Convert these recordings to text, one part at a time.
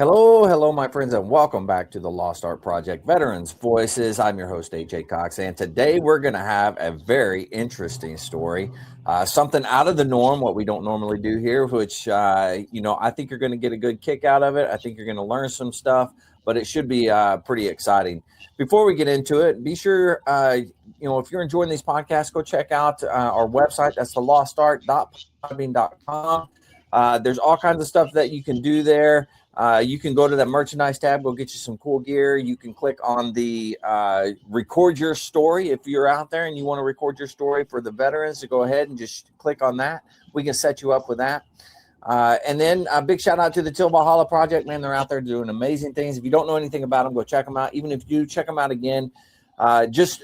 Hello, my friends, and welcome back to the Lost Art Project Veterans Voices. I'm your host, AJ Cox, and today we're going to have a very interesting story, something out of the norm, what we don't normally do here, which, I think you're going to get a good kick out of it. I think you're going to learn some stuff, but it should be pretty exciting. Before we get into it, be sure, if you're enjoying these podcasts, go check out our website. That's thelostart.podbean.com. There's all kinds of stuff that you can do there. You can go to that merchandise tab, go get you some cool gear. You can click on the record your story. If you're out there and you want to record your story for the veterans, to go ahead and just click on that. We can set you up with that. And then a big shout out to the Till Valhalla Project, man. They're out there doing amazing things. If you don't know anything about them, go check them out. Even if you do, check them out again. Just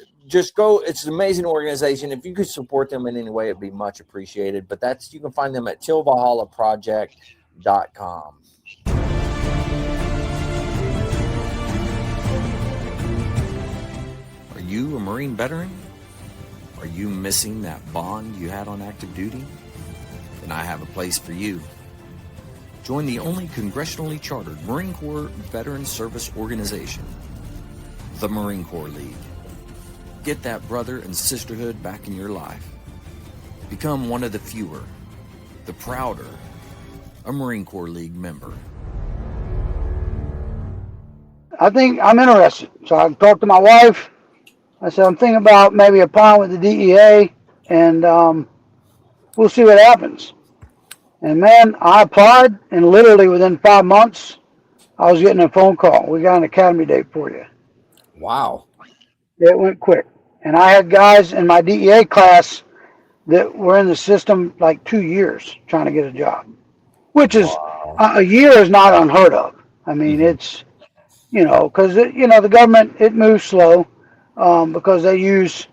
go. It's an amazing organization. If you could support them in any way, it'd be much appreciated. But you can find them at tillvalhallaproject.com. Are you a Marine veteran? Are you missing that bond you had on active duty? Then I have a place for you. Join the only congressionally chartered Marine Corps Veteran Service Organization, the Marine Corps League. Get that brother and sisterhood back in your life. Become one of the fewer, the prouder, a Marine Corps League member. I think I'm interested. So I talked to my wife. I said, I'm thinking about maybe applying with the DEA, and we'll see what happens. And man, I applied, and literally within 5 months, I was getting a phone call. We got an academy date for you. Wow. It went quick. And I had guys in my DEA class that were in the system like 2 years trying to get a job, which is a year is not unheard of. I mean, it's, because, the government, it moves slow. Because they use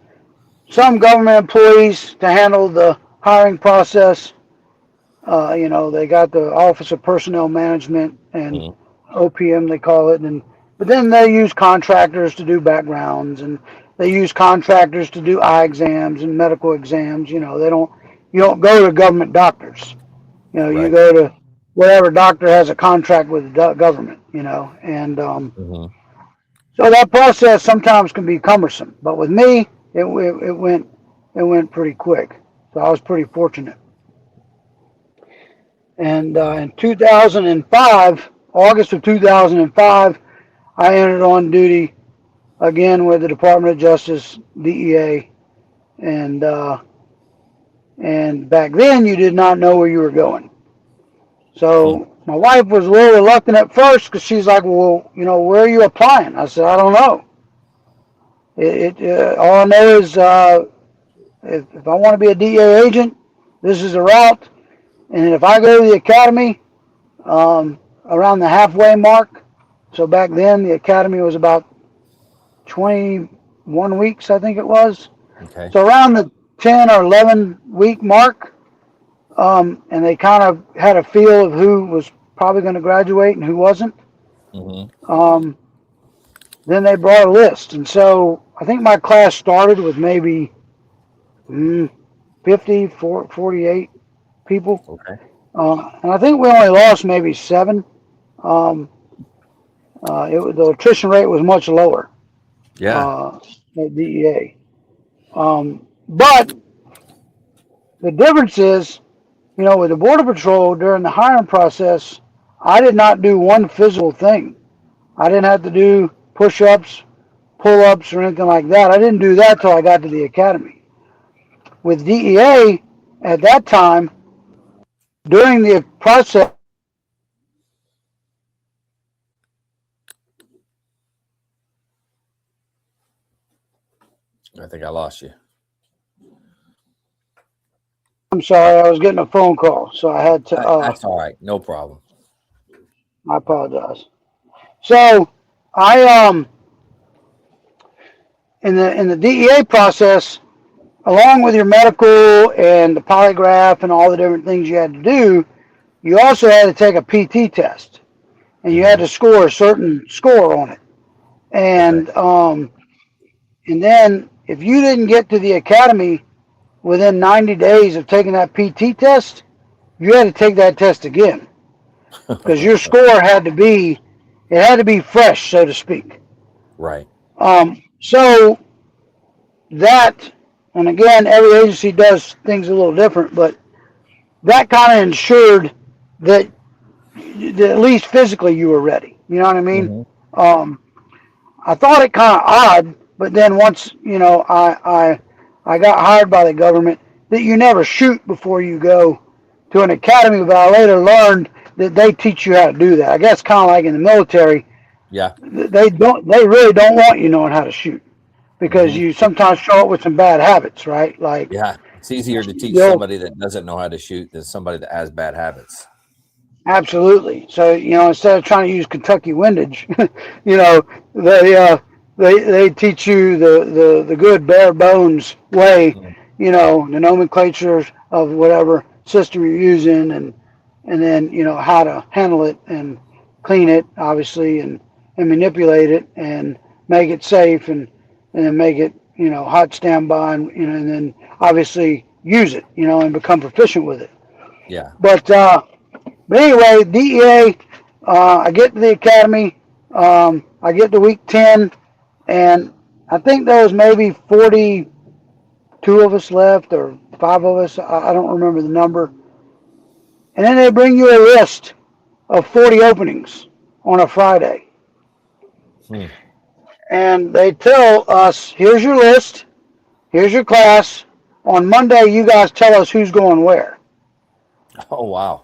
some government employees to handle the hiring process. They got the Office of Personnel Management and OPM, they call it. But then they use contractors to do backgrounds, and they use contractors to do eye exams and medical exams. You don't go to government doctors. You go to whatever doctor has a contract with the government, and so that process sometimes can be cumbersome, but with me, it went pretty quick. So I was pretty fortunate. And in 2005, August of 2005, I entered on duty again with the Department of Justice, DEA, and back then you did not know where you were going. So my wife was a little reluctant at first because she's like, well, where are you applying? I said, I don't know. All I know is if I want to be a DEA agent, this is the route. And if I go to the academy around the halfway mark, so back then the academy was about 21 weeks, I think it was. Okay. So around the 10 or 11 week mark, and they kind of had a feel of who was probably going to graduate and who wasn't. Then they brought a list. And so I think my class started with maybe 50, 48 people. Okay. And I think we only lost maybe 7. The attrition rate was much lower. Yeah. At DEA. But the difference is, with the Border Patrol during the hiring process, I did not do one physical thing. I didn't have to do push-ups, pull-ups, or anything like that. I didn't do that till I got to the academy. With DEA, at that time, during the process, I think I lost you. I'm sorry, I was getting a phone call, so I had to. That's all right. No problem. I apologize. So I in the DEA process, along with your medical and the polygraph and all the different things you had to do, you also had to take a PT test, and you had to score a certain score on it. And then if you didn't get to the academy within 90 days of taking that PT test, you had to take that test again. because your score had to be fresh, so to speak. Right. So that, and again, every agency does things a little different, but that kind of ensured that, at least physically you were ready. You know what I mean? Mm-hmm. Um, I thought it kind of odd, but then once I got hired by the government, that you never shoot before you go to an academy. But I later learned that they teach you how to do that. I guess kind of like in the military, Yeah. they really don't want you knowing how to shoot because Mm-hmm. you sometimes show up with some bad habits, right? Like Yeah. It's easier to teach they'll somebody that doesn't know how to shoot than somebody that has bad habits. absolutely. So instead of trying to use Kentucky windage, you know, they they teach you the good bare bones way, Mm. the nomenclature of whatever system you're using, and then how to handle it and clean it, obviously, and manipulate it and make it safe and then make it hot standby, and then obviously use it, and become proficient with it. Yeah. But anyway, DEA, I get to the academy. I get to week 10, and I think there was maybe 42 of us left, or 5 of us. I don't remember the number. And then they bring you a list of 40 openings on a Friday. Hmm. And they tell us, here's your list, here's your class. On Monday, you guys tell us who's going where. Oh, wow.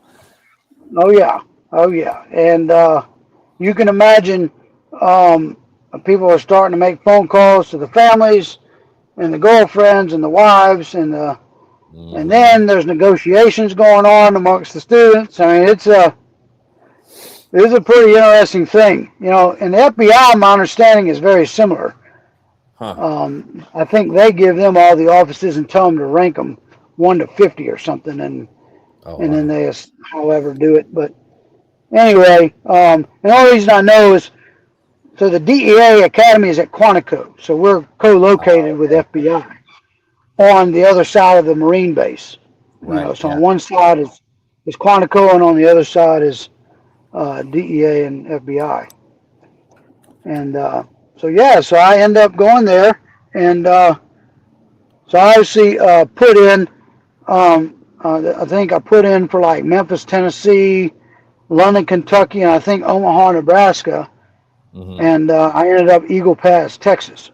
Oh, yeah. Oh, yeah. And you can imagine people are starting to make phone calls to the families and the girlfriends and the wives and Mm-hmm. then there's negotiations going on amongst the students. I mean, it's a pretty interesting thing. In the FBI, my understanding is very similar. Huh. I think they give them all the offices and tell them to rank them 1 to 50 or something, and Oh, then wow. they however do it. But anyway, the only reason I know is so the DEA Academy is at Quantico, so we're co-located with Okay. FBI on the other side of the Marine base. Right. So on Yeah. one side is Quantico, and on the other side is DEA and FBI. And so yeah, so I end up going there, and so I obviously put in. I think I put in for like Memphis, Tennessee, London, Kentucky, and I think Omaha, Nebraska. Mm-hmm. And I ended up Eagle Pass, Texas.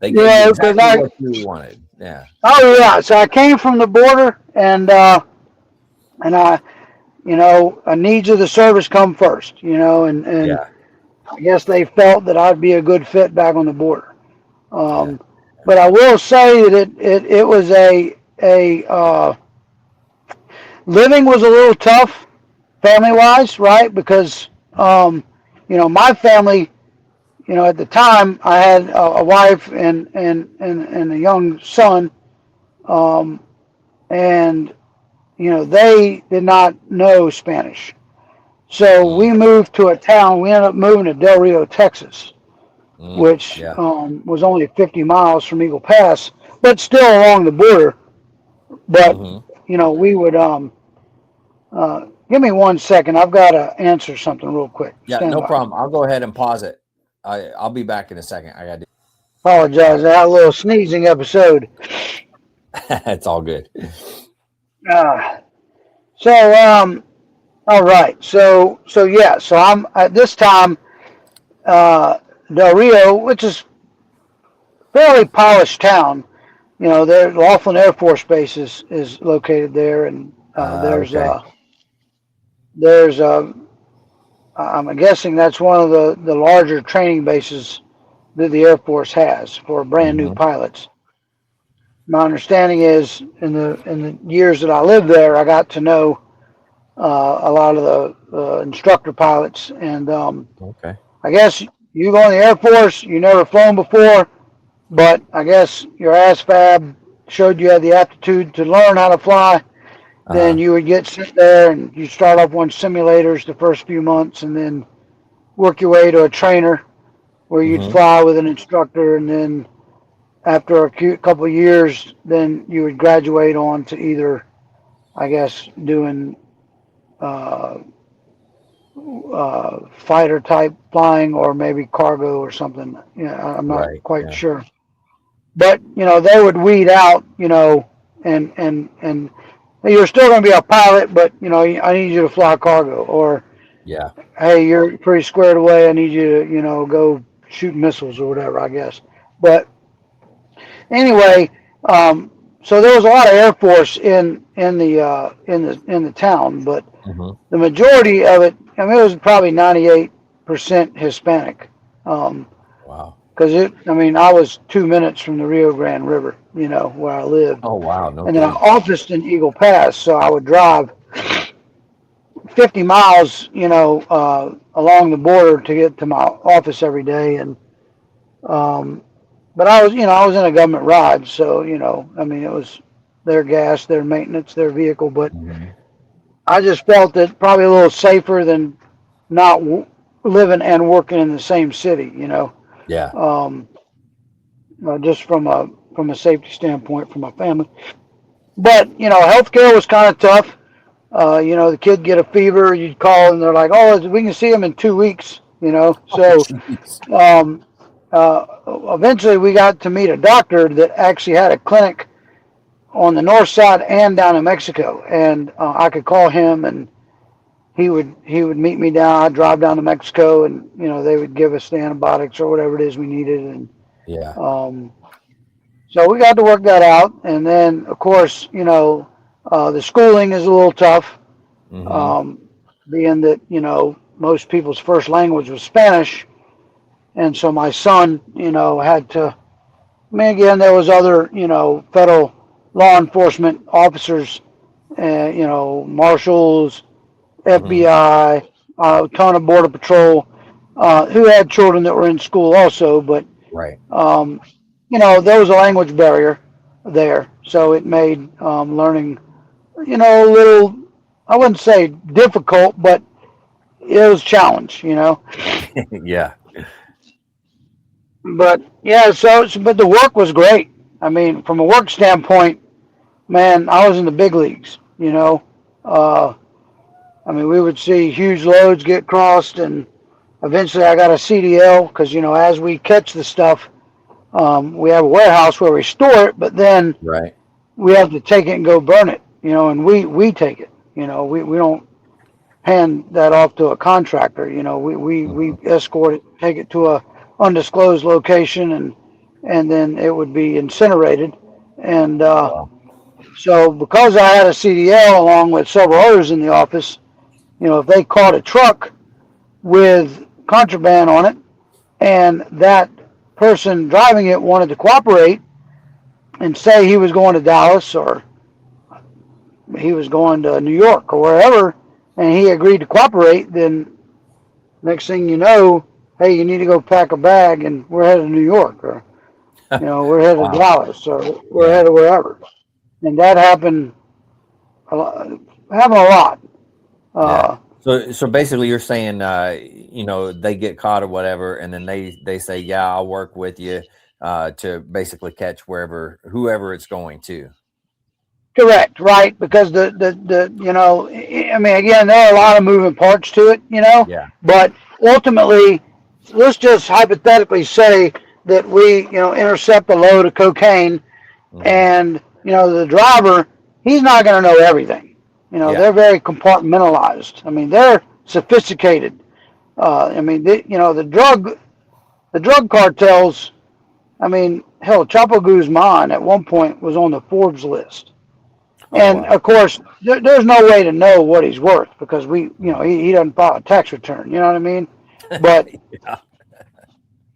They gave you Because exactly what you wanted. Yeah. oh yeah, so I came from the border, and needs of the service come first, and Yeah. I guess they felt that I'd be a good fit back on the border. Yeah. Um, but I will say that it was a living was a little tough family wise, right? Because my family, at the time I had a wife and a young son, um, and they did not know Spanish. So Mm. we moved to a town. We ended up moving to Del Rio, Texas, Mm. which Yeah. was only 50 miles from Eagle Pass, but still along the border. But Mm-hmm. we would give me 1 second. I've got to answer something real quick. Yeah. Stand No by. problem. I'll go ahead and pause it. I'll be back in a second. I got to. All Apologize. I had a little sneezing episode. right. It's all good. Uh, so all right. So yeah. So I'm at this time Del Rio, which is fairly polished town. There Laughlin Air Force Base is located there, and Okay. there's I'm guessing that's one of the larger training bases that the Air Force has for brand new Mm-hmm. pilots. My understanding is in the years that I lived there, I got to know a lot of the instructor pilots, and Okay. I guess you go in the Air Force, you never flown before, but I guess your ASVAB showed you had the aptitude to learn how to fly. Then Uh-huh. you would get sent there and you start off on simulators the first few months, and then work your way to a trainer where you'd Mm-hmm. fly with an instructor, and then after a couple of years, then you would graduate on to either I guess, doing fighter type flying or maybe cargo or something. I'm not Right. quite Yeah. sure. But they would weed out, and you're still going to be a pilot, but I need you to fly cargo, or Yeah. hey, you're pretty squared away. I need you to go shoot missiles or whatever. I guess. But anyway, so there was a lot of Air Force in the town, but Hmm. the majority of it, I mean, it was probably 98% Hispanic. Wow. Because I was 2 minutes from the Rio Grande River, where I lived. Oh, wow. No And then I kidding. officed in Eagle Pass, so I would drive 50 miles, along the border to get to my office every day. And but I was in a government ride, so it was their gas, their maintenance, their vehicle. But Hmm. I just felt it probably a little safer than not living and working in the same city, Yeah. um, just from a safety standpoint for my family. But healthcare was kind of tough. The kid get a fever, you'd call and they're like, "Oh, we can see him in 2 weeks." Oh, So jeez. um, eventually we got to meet a doctor that actually had a clinic on the north side and down in Mexico, and I could call him and he would meet me down. I'd drive down to Mexico, and they would give us the antibiotics or whatever it is we needed, and Yeah. um, so we got to work that out. And then of course the schooling is a little tough, Hmm. um, being that most people's first language was Spanish, and so my son had to. I mean, again, there was other federal law enforcement officers, marshals, Hmm. FBI, a ton of border patrol, who had children that were in school also, but Right. um, there was a language barrier there, so it made learning, a little, I wouldn't say difficult, but it was a challenge. Yeah. But yeah, but the work was great. I mean, from a work standpoint, man, I was in the big leagues. Uh, I mean, we would see huge loads get crossed, and eventually I got a CDL because as we catch the stuff, we have a warehouse where we store it, but then Right. we have to take it and go burn it. And we take it. We don't hand that off to a contractor. We Hmm. escort it, take it to a undisclosed location, and then it would be incinerated. And Oh, wow. so because I had a CDL along with several others in the office, if they caught a truck with contraband on it and that person driving it wanted to cooperate and say he was going to Dallas or he was going to New York or wherever, and he agreed to cooperate, then next thing you know, hey, you need to go pack a bag and we're headed to New York, or we're headed to Wow. Dallas, or we're Yeah. headed wherever. And that happened a lot. Yeah. Uh, So basically you're saying they get caught or whatever, and then they say, "Yeah, I'll work with you to basically catch whoever it's going to." Correct, right? Because I mean, again, there are a lot of moving parts to it, Yeah. but ultimately, let's just hypothetically say that we, intercept a load of cocaine, Hmm. and the driver, he's not going to know everything. Yeah. They're very compartmentalized. I mean, they're sophisticated. I mean, the drug cartels. I mean, hell, Chapo Guzman at one point was on the Forbes list. Oh, And wow. of course, there's no way to know what he's worth because Hmm. he doesn't file a tax return. You know what I mean? But Yeah.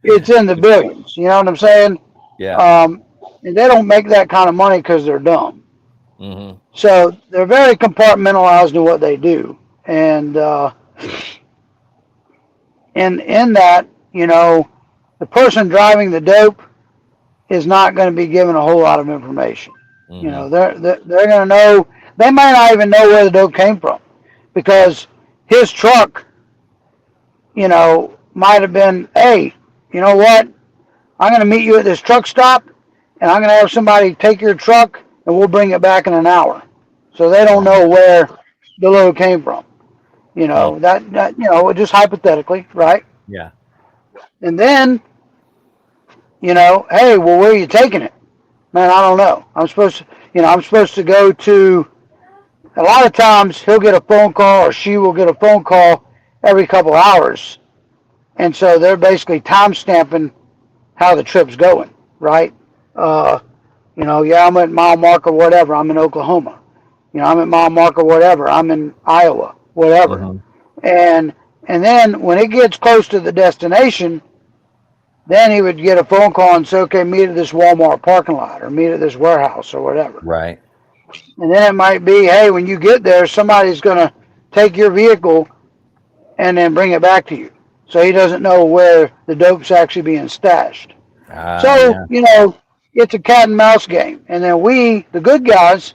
it's in the billions. You know what I'm saying? Yeah. Um, and they don't make that kind of money because they're dumb. Hmm. So they're very compartmentalized in what they do. And in that, the person driving the dope is not going to be given a whole lot of information. Hmm. They're going to know. They might not even know where the dope came from because his truck, might have been, hey, you know what? I'm going to meet you at this truck stop, and I'm going to have somebody take your truck, and we'll bring it back in an hour. so they don't know where the load came from. Mm. That just hypothetically, right? Yeah. And then, hey, well, where are you taking it? Man, I don't know. I'm supposed to go to. A lot of times he'll get a phone call or she will get a phone call every couple hours, and so they're basically time stamping how the trip's going, right? Uh, yeah, I'm at mile marker whatever. I'm in Oklahoma. I'm at mile marker whatever. I'm in Iowa, whatever. Mm-hmm. And then when it gets close to the destination, then he would get a phone call and say, okay, meet at this Walmart parking lot or meet at this warehouse or whatever. Right. And then it might be, hey, when you get there, somebody's going to take your vehicle and then bring it back to you. So he doesn't know where the dope's actually being stashed. So, it's a cat and mouse game. And then we, the good guys,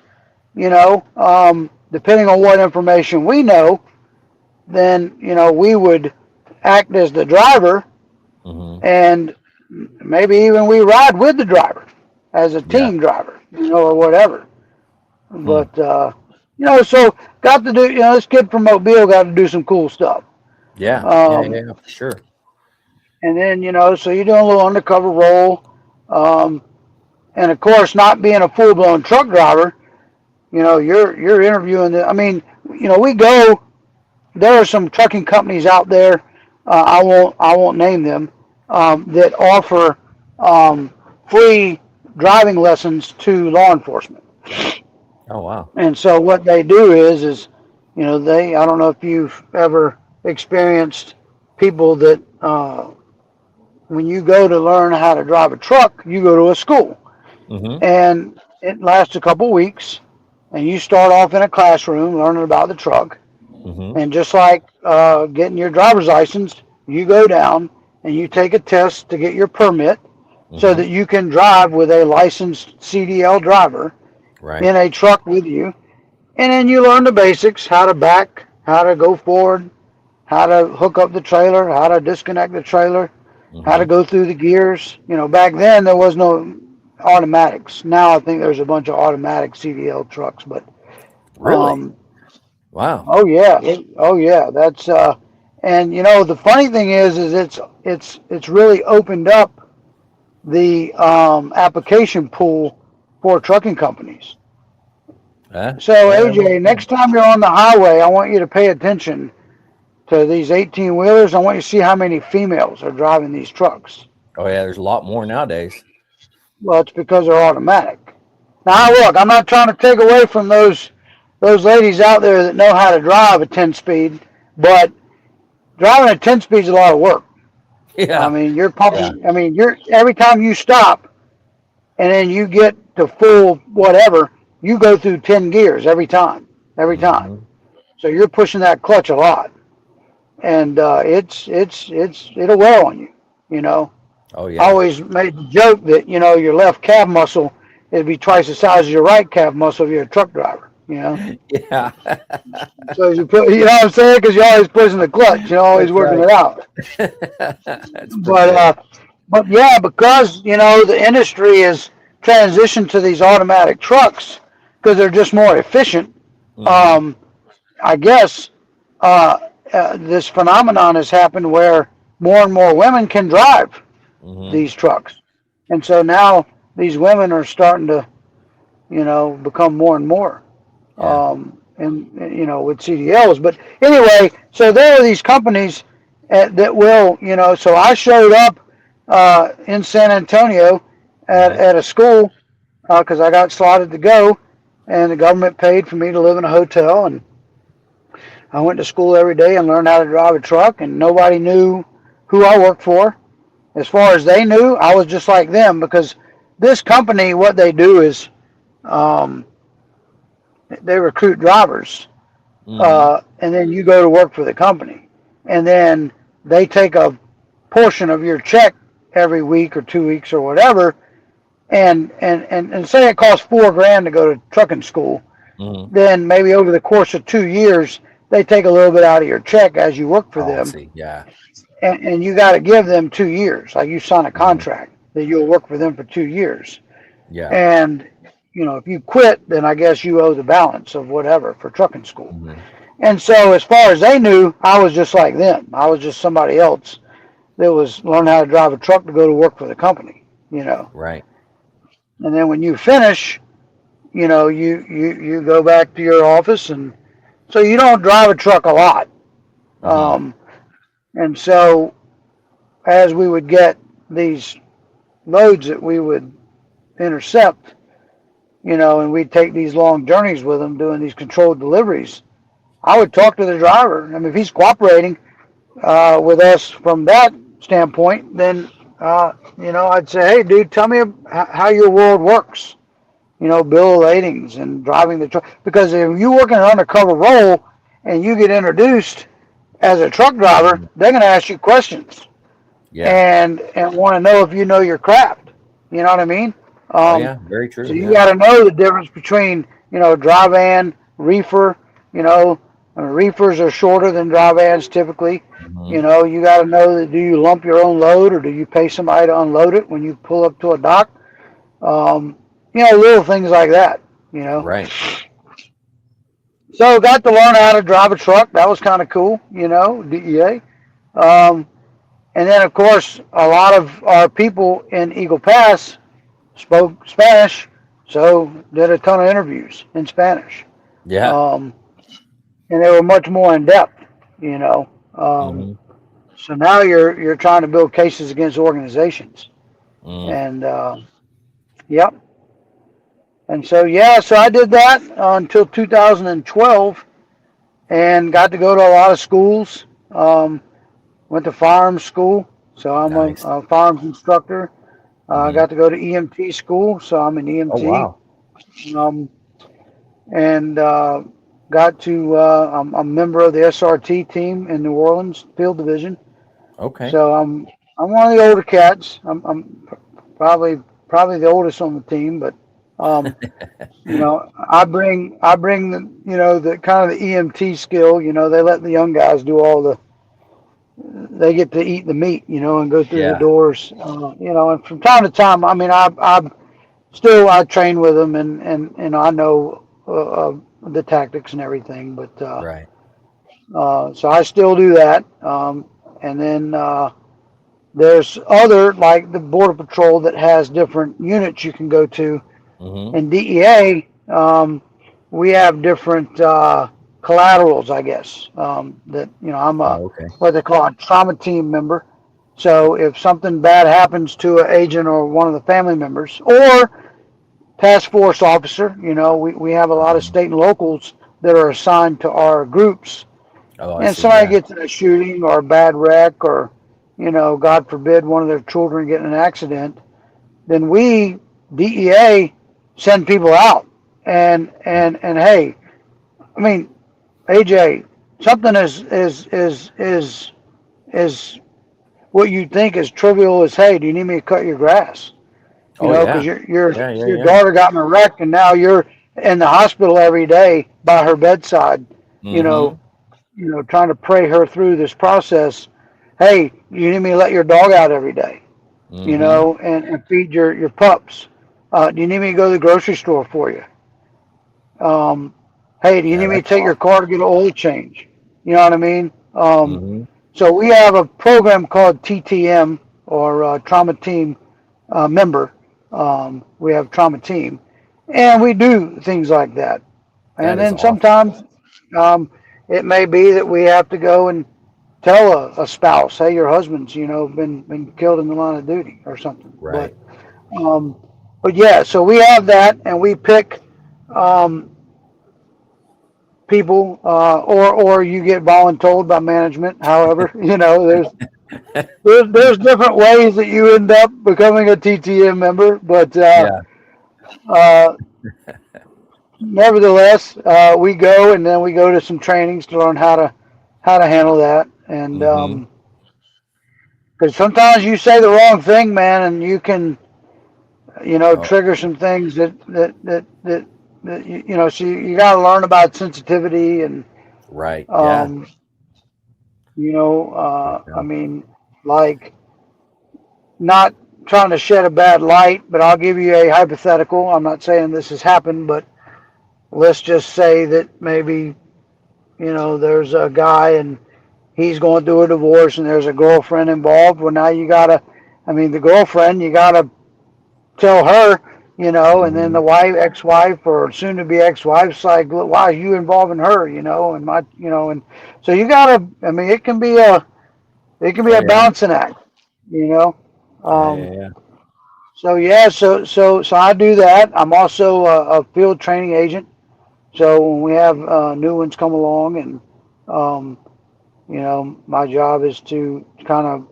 depending on what information we know, then, we would act as the driver, Mm-hmm. and maybe even we ride with the driver as a team driver, or whatever. But, so got to do, this kid from Mobile got to do some cool stuff. Yeah. For sure. And then, so you're doing a little undercover role. And of course, not being a full blown truck driver, you're interviewing we go, there are some trucking companies out there, I won't name them, that offer free driving lessons to law enforcement. Oh, wow. And so what they do is I don't know if you've ever experienced people that when you go to learn how to drive a truck, you go to a school. Mm-hmm. And it lasts a couple weeks, and you start off in a classroom learning about the truck. Mm-hmm. And just like getting your driver's license, you go down and you take a test to get your permit, so that you can drive with a licensed CDL driver in a truck with you. And then you learn the basics, how to back, how to go forward, how to hook up the trailer, how to disconnect the trailer, how to go through the gears. Back then there was no automatics. Now I think there's a bunch of automatic CDL trucks, but Really? Wow. Oh yeah. That's and the funny thing is it's really opened up the application pool for trucking companies. So AJ, next time you're on the highway, I want you to pay attention to these 18-wheelers. I want you to see how many females are driving these trucks. Oh yeah, there's a lot more nowadays. Well, it's because they're automatic. Now look, I'm not trying to take away from those ladies out there that know how to drive a 10-speed, but driving a 10-speed is a lot of work. Yeah. I mean, you're pumping. Yeah. I mean, every time you stop, and then you get to full whatever, you go through 10 gears every time. So you're pushing that clutch a lot, and it'll wear on you. Oh yeah. I always made the joke that your left calf muscle it'd be twice the size of your right calf muscle if you're a truck driver. Yeah. So you put, what I'm saying? Because you're always pushing the clutch, always working it out. But yeah, because the industry has transitioned to these automatic trucks because they're just more efficient. I guess this phenomenon has happened where more and more women can drive these trucks, and so now these women are starting to, become more and more. And with CDLs. But anyway, so there are these companies that will, so I showed up in San Antonio at a school because I got slotted to go, and the government paid for me to live in a hotel, and I went to school every day and learned how to drive a truck, and nobody knew who I worked for. As far as they knew, I was just like them, because this company, what they do is they recruit drivers, and then you go to work for the company, and then they take a portion of your check every week or 2 weeks or whatever, and say it costs $4,000 to go to trucking school, then maybe over the course of 2 years they take a little bit out of your check as you work for them. See. Yeah. And you got to give them 2 years, like you sign a contract that you'll work for them for 2 years. Yeah. And if you quit, then I guess you owe the balance of whatever for trucking school. Mm-hmm. And so as far as they knew, I was just like them. I was just somebody else that was learning how to drive a truck to go to work for the company. Right. And then when you finish, you go back to your office, and so you don't drive a truck a lot. Mm-hmm. And so as we would get these loads that we would intercept, and we'd take these long journeys with them doing these controlled deliveries, I would talk to the driver. I mean, if he's cooperating with us from that standpoint, then, I'd say, hey, dude, tell me how your world works. Bill of ladings and driving the truck. Because if you work in an undercover role and you get introduced as a truck driver, they're going to ask you questions. Yeah. And want to know if you know your craft. You know what I mean? Oh yeah, very true. So you Yeah. got to know the difference between, dry van, reefer. Reefers are shorter than dry vans typically. Mm-hmm. You got to know that, do you lump your own load or do you pay somebody to unload it when you pull up to a dock? Little things like that. Right. So got to learn how to drive a truck. That was kind of cool, DEA. Um, and then, of course, a lot of our people in Eagle Pass spoke Spanish, so did a ton of interviews in Spanish. Yeah. And they were much more in depth. Mm-hmm. So now you're trying to build cases against organizations. Mm. And, yep. And so, so I did that until 2012 and got to go to a lot of schools. Went to firearms school, so I'm Nice. a firearms instructor. I Mm-hmm. got to go to EMT school, so I'm an Oh EMT. wow. And got to, I'm a member of the SRT team in New Orleans Field Division. Okay. So I'm one of the older cats. I'm probably the oldest on the team, but I bring the kind of the EMT skill. They let the young guys do all they get to eat the meat, and go through the Yeah. doors, and from time to time, I mean, I train with them, and I know the tactics and everything, but Right. so I still do that, and then there's other like the Border Patrol that has different units you can go to. Mm-hmm. In DEA, we have different collaterals, I guess. That I'm a Oh, okay. what they call a trauma team member. So if something bad happens to an agent or one of the family members, or task force officer, we have a lot of Mm-hmm. state and locals that are assigned to our groups. Oh, I And see. somebody Yeah. gets in a shooting or a bad wreck, or God forbid, one of their children get in an accident, then we DEA send people out and hey, I mean, AJ, something is what you think is trivial as, hey, do you need me to cut your grass? Oh Because yeah. your Yeah. Yeah. your Yeah. daughter got in a wreck and now you're in the hospital every day by her bedside, you know, Mm-hmm. trying to pray her through this process. Hey, you need me to let your dog out every day, Mm-hmm. and feed your pups. Do you need me to go to the grocery store for you? Um, hey, do you Yeah, need me to that's take your awesome. car to get an oil change? You know what I mean? Mm-hmm. So we have a program called TTM, or Trauma Team Member. We have Trauma Team, and we do things like that. That And is then awesome. sometimes um, it may be that we have to go and tell a spouse, hey, your husband's been killed in the line of duty or something. Right. Um, but yeah, so we have that, and we pick um, people, or you get voluntold by management. However, there's different ways that you end up becoming a TTM member, but Yeah. uh, nevertheless, we go, and then we go to some trainings to learn how to handle that, and Mm-hmm. because sometimes you say the wrong thing, man, and you can Oh, trigger some things that so you got to learn about sensitivity and right. Yeah. um, I Yeah. mean, like not trying to shed a bad light, but I'll give you a hypothetical. I'm not saying this has happened, but let's just say that maybe, there's a guy and he's going through a divorce and there's a girlfriend involved. Well, now the girlfriend, you gotta tell her, and then the wife, ex-wife, or soon-to-be ex-wife's like, why are you involving her, and so you gotta, it can be Oh a yeah. balancing act, you know. Yeah. Um, Yeah. Yeah. so yeah, so I do that. I'm also a field training agent. So when we have new ones come along, and um, my job is to kind of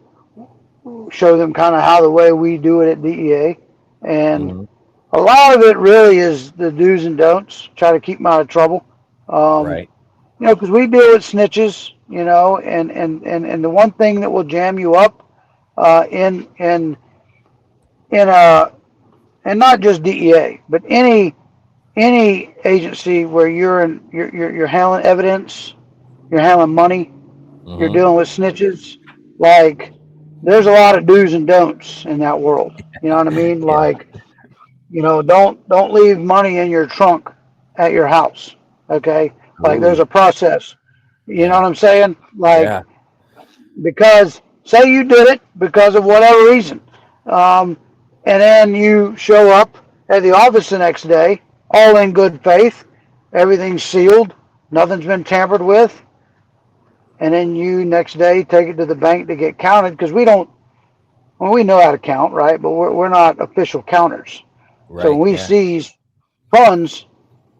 show them kind of how the way we do it at DEA, and Mm-hmm. a lot of it really is the do's and don'ts. Try to keep them out of trouble, um, Right. because we deal with snitches, and the one thing that will jam you up in a and not just DEA, but any agency where you're handling evidence, you're handling money, you're Mm-hmm. dealing with snitches, like there's a lot of do's and don'ts in that world. You know what I mean? Yeah. Like, don't leave money in your trunk at your house. Okay? Like there's Ooh. a process. You know Yeah. what I'm saying? Like Yeah. because say you did it because of whatever reason, um, and then you show up at the office the next day, all in good faith, everything's sealed, nothing's been tampered with, and then you next day take it to the bank to get counted because we don't. Well, we know how to count, right? But we're not official counters. So when Right. we Yeah. seize funds,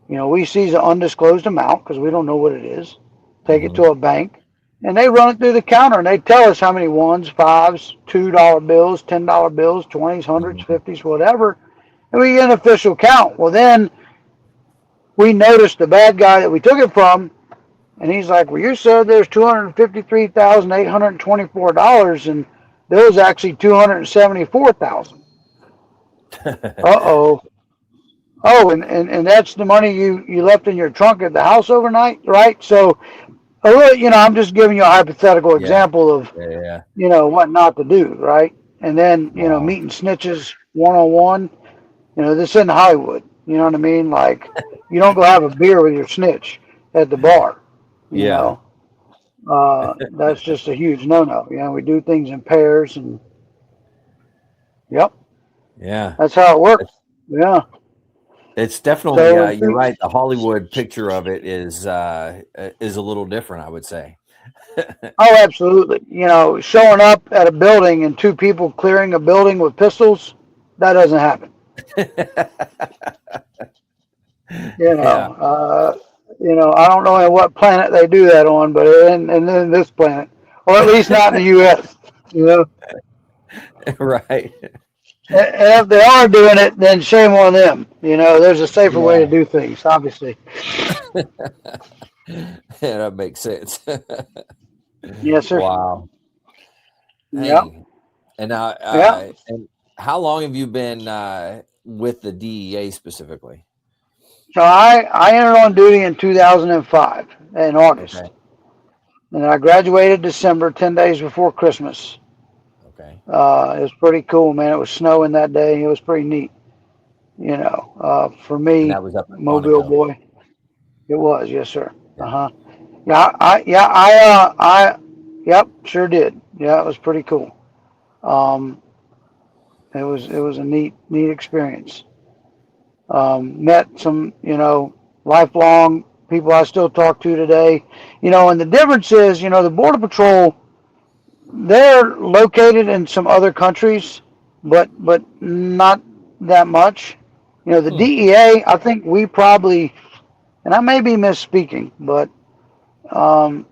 we seize an undisclosed amount because we don't know what it is. Take it Mm-hmm. to a bank, and they run it through the counter, and they tell us how many ones, fives, $2 bills, $10 bills, 20s, hundreds, Mm-hmm. 50s, whatever, and we get an official count. Well, then we notice the bad guy that we took it from, and he's like, "Well, you said there's $253,824, and there was actually 274,000. Uh-oh. Oh, and that's the money you left in your trunk at the house overnight, right? So, I'm just giving you a hypothetical Yeah. example of, Yeah. Yeah. what not to do, right? And then, Wow. meeting snitches one on one, this isn't Hollywood. You know what I mean? Like, you don't go have a beer with your snitch at the bar, you Yeah. know. That's just a huge no-no. We do things in pairs, and yep, Yeah. that's how it works. Yeah. It's definitely So, you're right. The Hollywood picture of it is a little different, I would say. oh, absolutely. Showing up at a building and two people clearing a building with pistols, that doesn't happen. You Yeah. know, I don't know in what planet they do that on, but in this planet, or at least not in the U.S. You know, Right. and if they are doing it, then shame on them. There's a safer way to Yeah. do things, obviously. Yeah, that makes sense. Yes, sir. Wow. Yep. Hey, and now, Yeah. and how long have you been with the DEA specifically? So I entered on duty in 2005 in Okay. August, and I graduated December, 10 days before Christmas. Okay. It was pretty cool, man. It was snowing that day. It was pretty neat, for And me, that was up in Mobile Quantico. boy. It was, yes, sir. Yeah. Uh-huh. Yep, sure did. Yeah, it was pretty cool. Um, it was a neat experience. Met some, lifelong people I still talk to today. And the difference is, the Border Patrol, they're located in some other countries, but not that much. The Hmm. DEA, I think we probably, and I may be misspeaking, but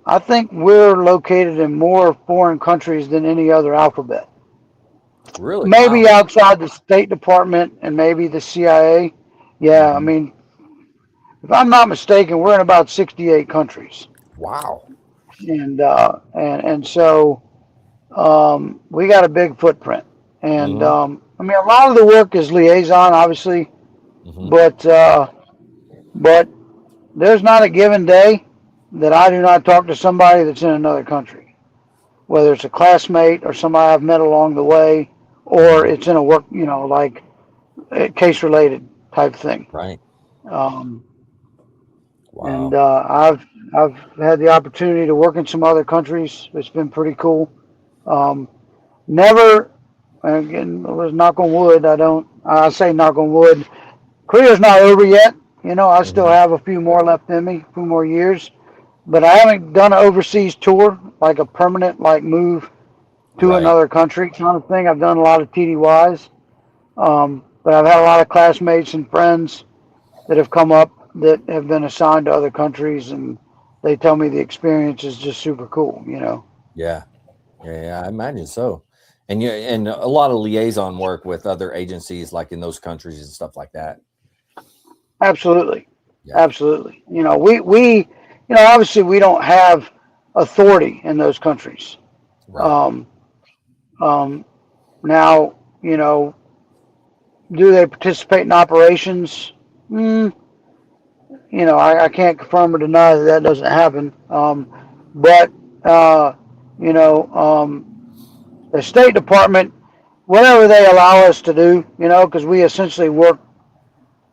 I think we're located in more foreign countries than any other alphabet. Really? Maybe Wow. outside the State Department and maybe the CIA. Yeah, I Hmm. mean, if I'm not mistaken, we're in about 68 countries, Wow. and so we got a big footprint. And Hmm. a lot of the work is liaison, obviously, Hmm. but there's not a given day that I do not talk to somebody that's in another country, whether it's a classmate or somebody I've met along the way, or it's in a work, like case related type thing. Right. Um, and Wow. I've had the opportunity to work in some other countries. It's been pretty cool. Um, never, again, was knock on wood. I say knock on wood. Career's not over yet. I still Hmm. have a few more left in me, a few more years. But I haven't done an overseas tour, like a permanent, like move to Right. another country kind of thing. I've done a lot of TDYs, but I've had a lot of classmates and friends that have come up that have been assigned to other countries, and they tell me the experience is just super cool. Yeah. Yeah. I imagine so. And a lot of liaison work with other agencies, like in those countries and stuff like that. Absolutely, Yeah. absolutely. Obviously we don't have authority in those countries. Right. Um, um, now, do they participate in operations? Mm, I can't confirm or deny that that doesn't happen. But uh, you know, the State Department, whatever they allow us to do, because we essentially work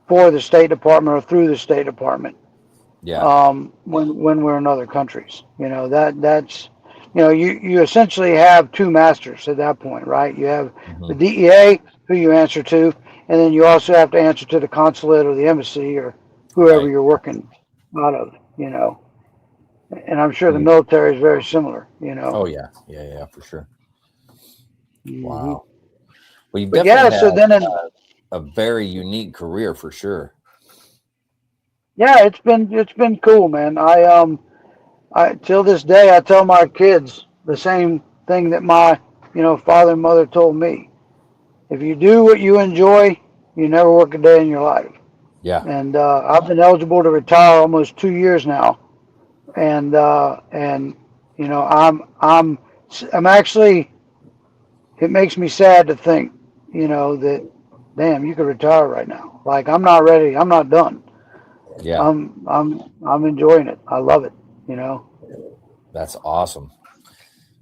for the State Department or through the State Department, Yeah. when we're in other countries. That's you essentially have two masters at that point, right? You have the Hmm. DEA who you answer to, and then you also have to answer to the consulate or the embassy or whoever Right. you're working out of. And I'm sure the Mm. military is very similar. Oh yeah. Yeah. Yeah. For sure. Hmm. Wow. Well, you've But definitely yeah, had so then a very unique career for sure. yeah, it's been cool, man. I till this day I tell my kids the same thing that my father and mother told me. If you do what you enjoy, you never work a day in your life. Yeah. And I've been eligible to retire almost 2 years now, and I'm actually, it makes me sad to think that damn, you could retire right now. Like, I'm not ready. I'm not done. Yeah. I'm enjoying it. I love it. You know. That's awesome,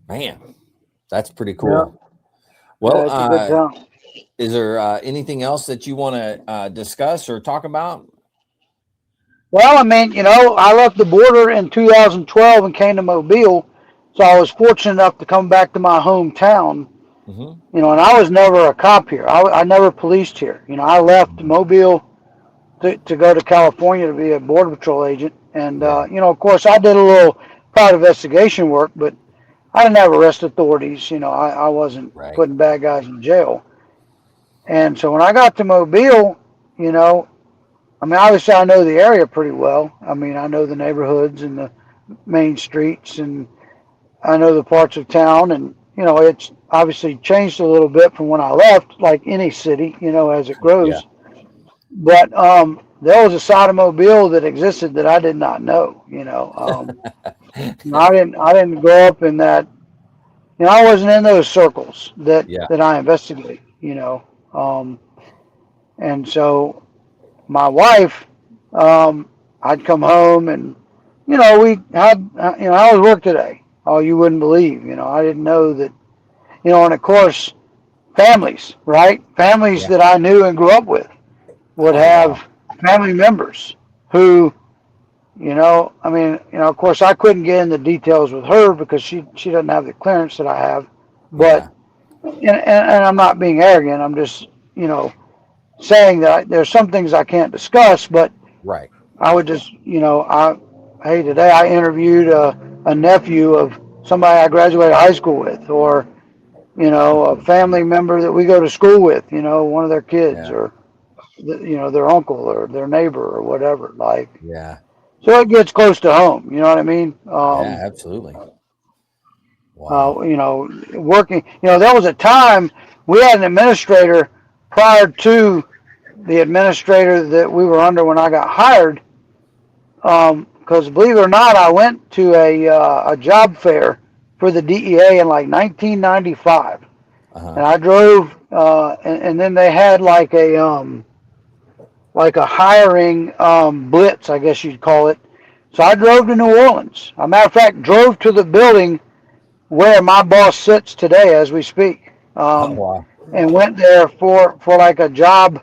man. That's pretty Yeah. cool. Yeah. Well, It's a good time. is there anything else that you want to discuss or talk about? Well, I mean, I left the border in 2012 and came to Mobile, so I was fortunate enough to come back to my hometown. Hmm. And I was never a cop here. I never policed here. I left Mobile to go to California to be a border patrol agent, and Yeah. of course, I did a little private investigation work, but I didn't have arrest authorities. I wasn't Right. putting bad guys in jail. And so when I got to Mobile, you know, I mean, obviously I know the area pretty well. I mean, I know the neighborhoods and the main streets, and I know the parts of town, and it's obviously changed a little bit from when I left, like any city, as it Yeah. grows. But there was a side of Mobile that existed that I did not know. I didn't grow up in that. I wasn't in those circles that Yeah. that I investigate. Um, and so my wife, I'd come home and we had how was work today? Oh, you wouldn't believe. I didn't know that. And of course, families, right? Families Yeah. that I knew and grew up with would Oh wow. have family members who, I mean, of course, I couldn't get into details with her because she doesn't have the clearance that I have. But Yeah. and I'm not being arrogant. I'm just saying that there's some things I can't discuss. But Right. I would just, hey, today I interviewed a nephew of somebody I graduated high school with, or a family member that we go to school with, one of their kids, Yeah. or their uncle or their neighbor or whatever. Like, Yeah. so it gets close to home. You know what I mean? Yeah. Absolutely. Wow. Working. There was a time we had an administrator prior to the administrator that we were under when I got hired. Because believe it or not, I went to a job fair for the DEA in like 1995, Uh huh. and I drove, and then they had like a hiring blitz, I guess you'd call it. So I drove to New Orleans. As a matter of fact, drove to the building where my boss sits today as we speak. Oh wow. and went there for like a job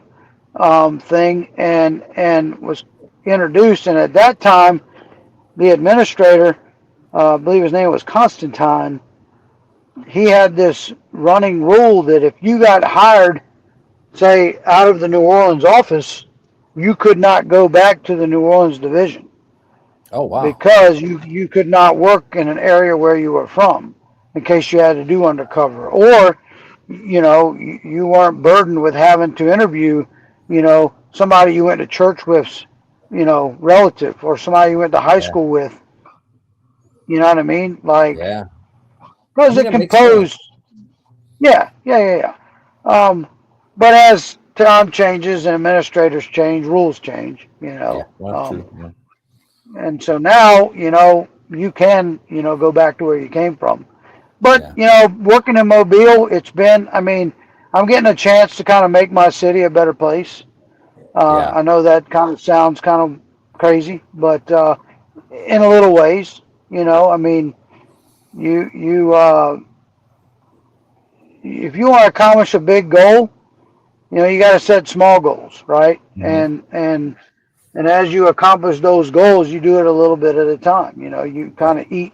thing, and was introduced. And at that time, the administrator, I believe his name was Constantine, he had this running rule that if you got hired, say, out of the New Orleans office, you could not go back to the New Orleans division. Oh, wow. Because you could not work in an area where you were from in case you had to do undercover, or you weren't burdened with having to interview somebody you went to church with, relative, or somebody you went to high Yeah. school with. You know what I mean? Like, Yeah. I because mean, it it makes composed. sense. Yeah. But as time changes and administrators change, rules change. Yeah. Well, true. Yeah. And so now, you can, go back to where you came from. But, Yeah. working in Mobile, I mean, I'm getting a chance to kind of make my city a better place. Yeah. I know that kind of sounds kind of crazy, but in a little ways, I mean, you if you want to accomplish a big goal, you got to set small goals, right? Hmm. And as you accomplish those goals, you do it a little bit at a time. You kind of eat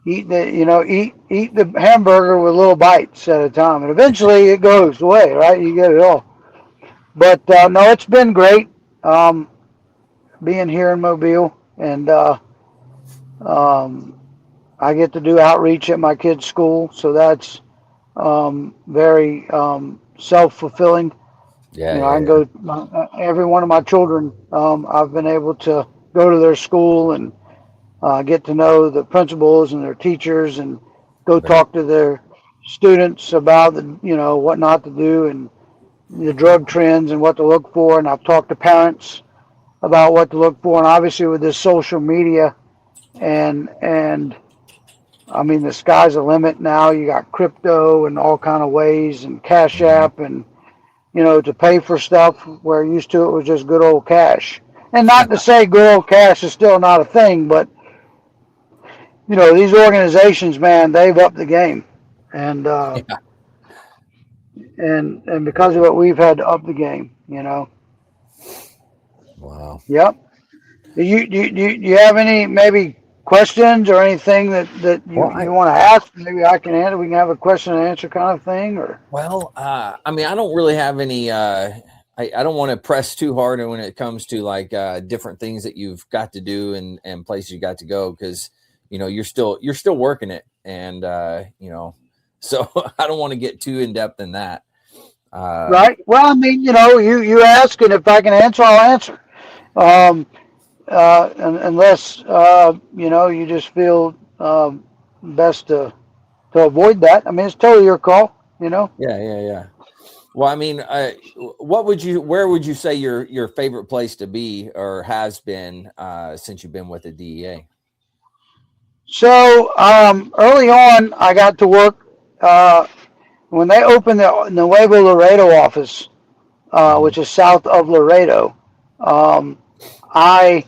the hamburger with little bites at a time, and eventually it goes away, right? You get it all. But no, it's been great being here in Mobile, and um, I get to do outreach at my kids' school, so that's very self-fulfilling. Yeah. I Yeah. can Yeah. go every one of my children. I've been able to go to their school and get to know the principals and their teachers, and go Right. talk to their students about what not to do, and the drug trends and what to look for. And I've talked to parents about what to look for. And obviously with this social media, and I mean, the sky's the limit now. You got crypto and all kind of ways, and Cash Hmm. App, and to pay for stuff where used to it was just good old cash. And not to say good old cash is still not a thing, but these organizations, man, they've upped the game, and Yeah. and because of it, we've had to up the game. Wow. Yep. Do you have any maybe questions or anything that Well, you want to ask? Maybe I can answer. We can have a question and answer kind of thing, or I mean, I don't really have any. I don't want to press too hard when it comes to like different things that you've got to do and places you got to go, because you're still working it, and so I don't want to get too in depth in that. Um, right? Well, I mean, you ask, and if I can answer, I'll answer. Um, unless you just feel best to avoid that. I mean, it's totally your call. yeah, yeah, yeah. Well, I mean, where would you say your favorite place to be or has been since you've been with the DEA? So early on, I got to work when they opened the Nuevo Laredo office, Hmm. which is south of Laredo. Um, I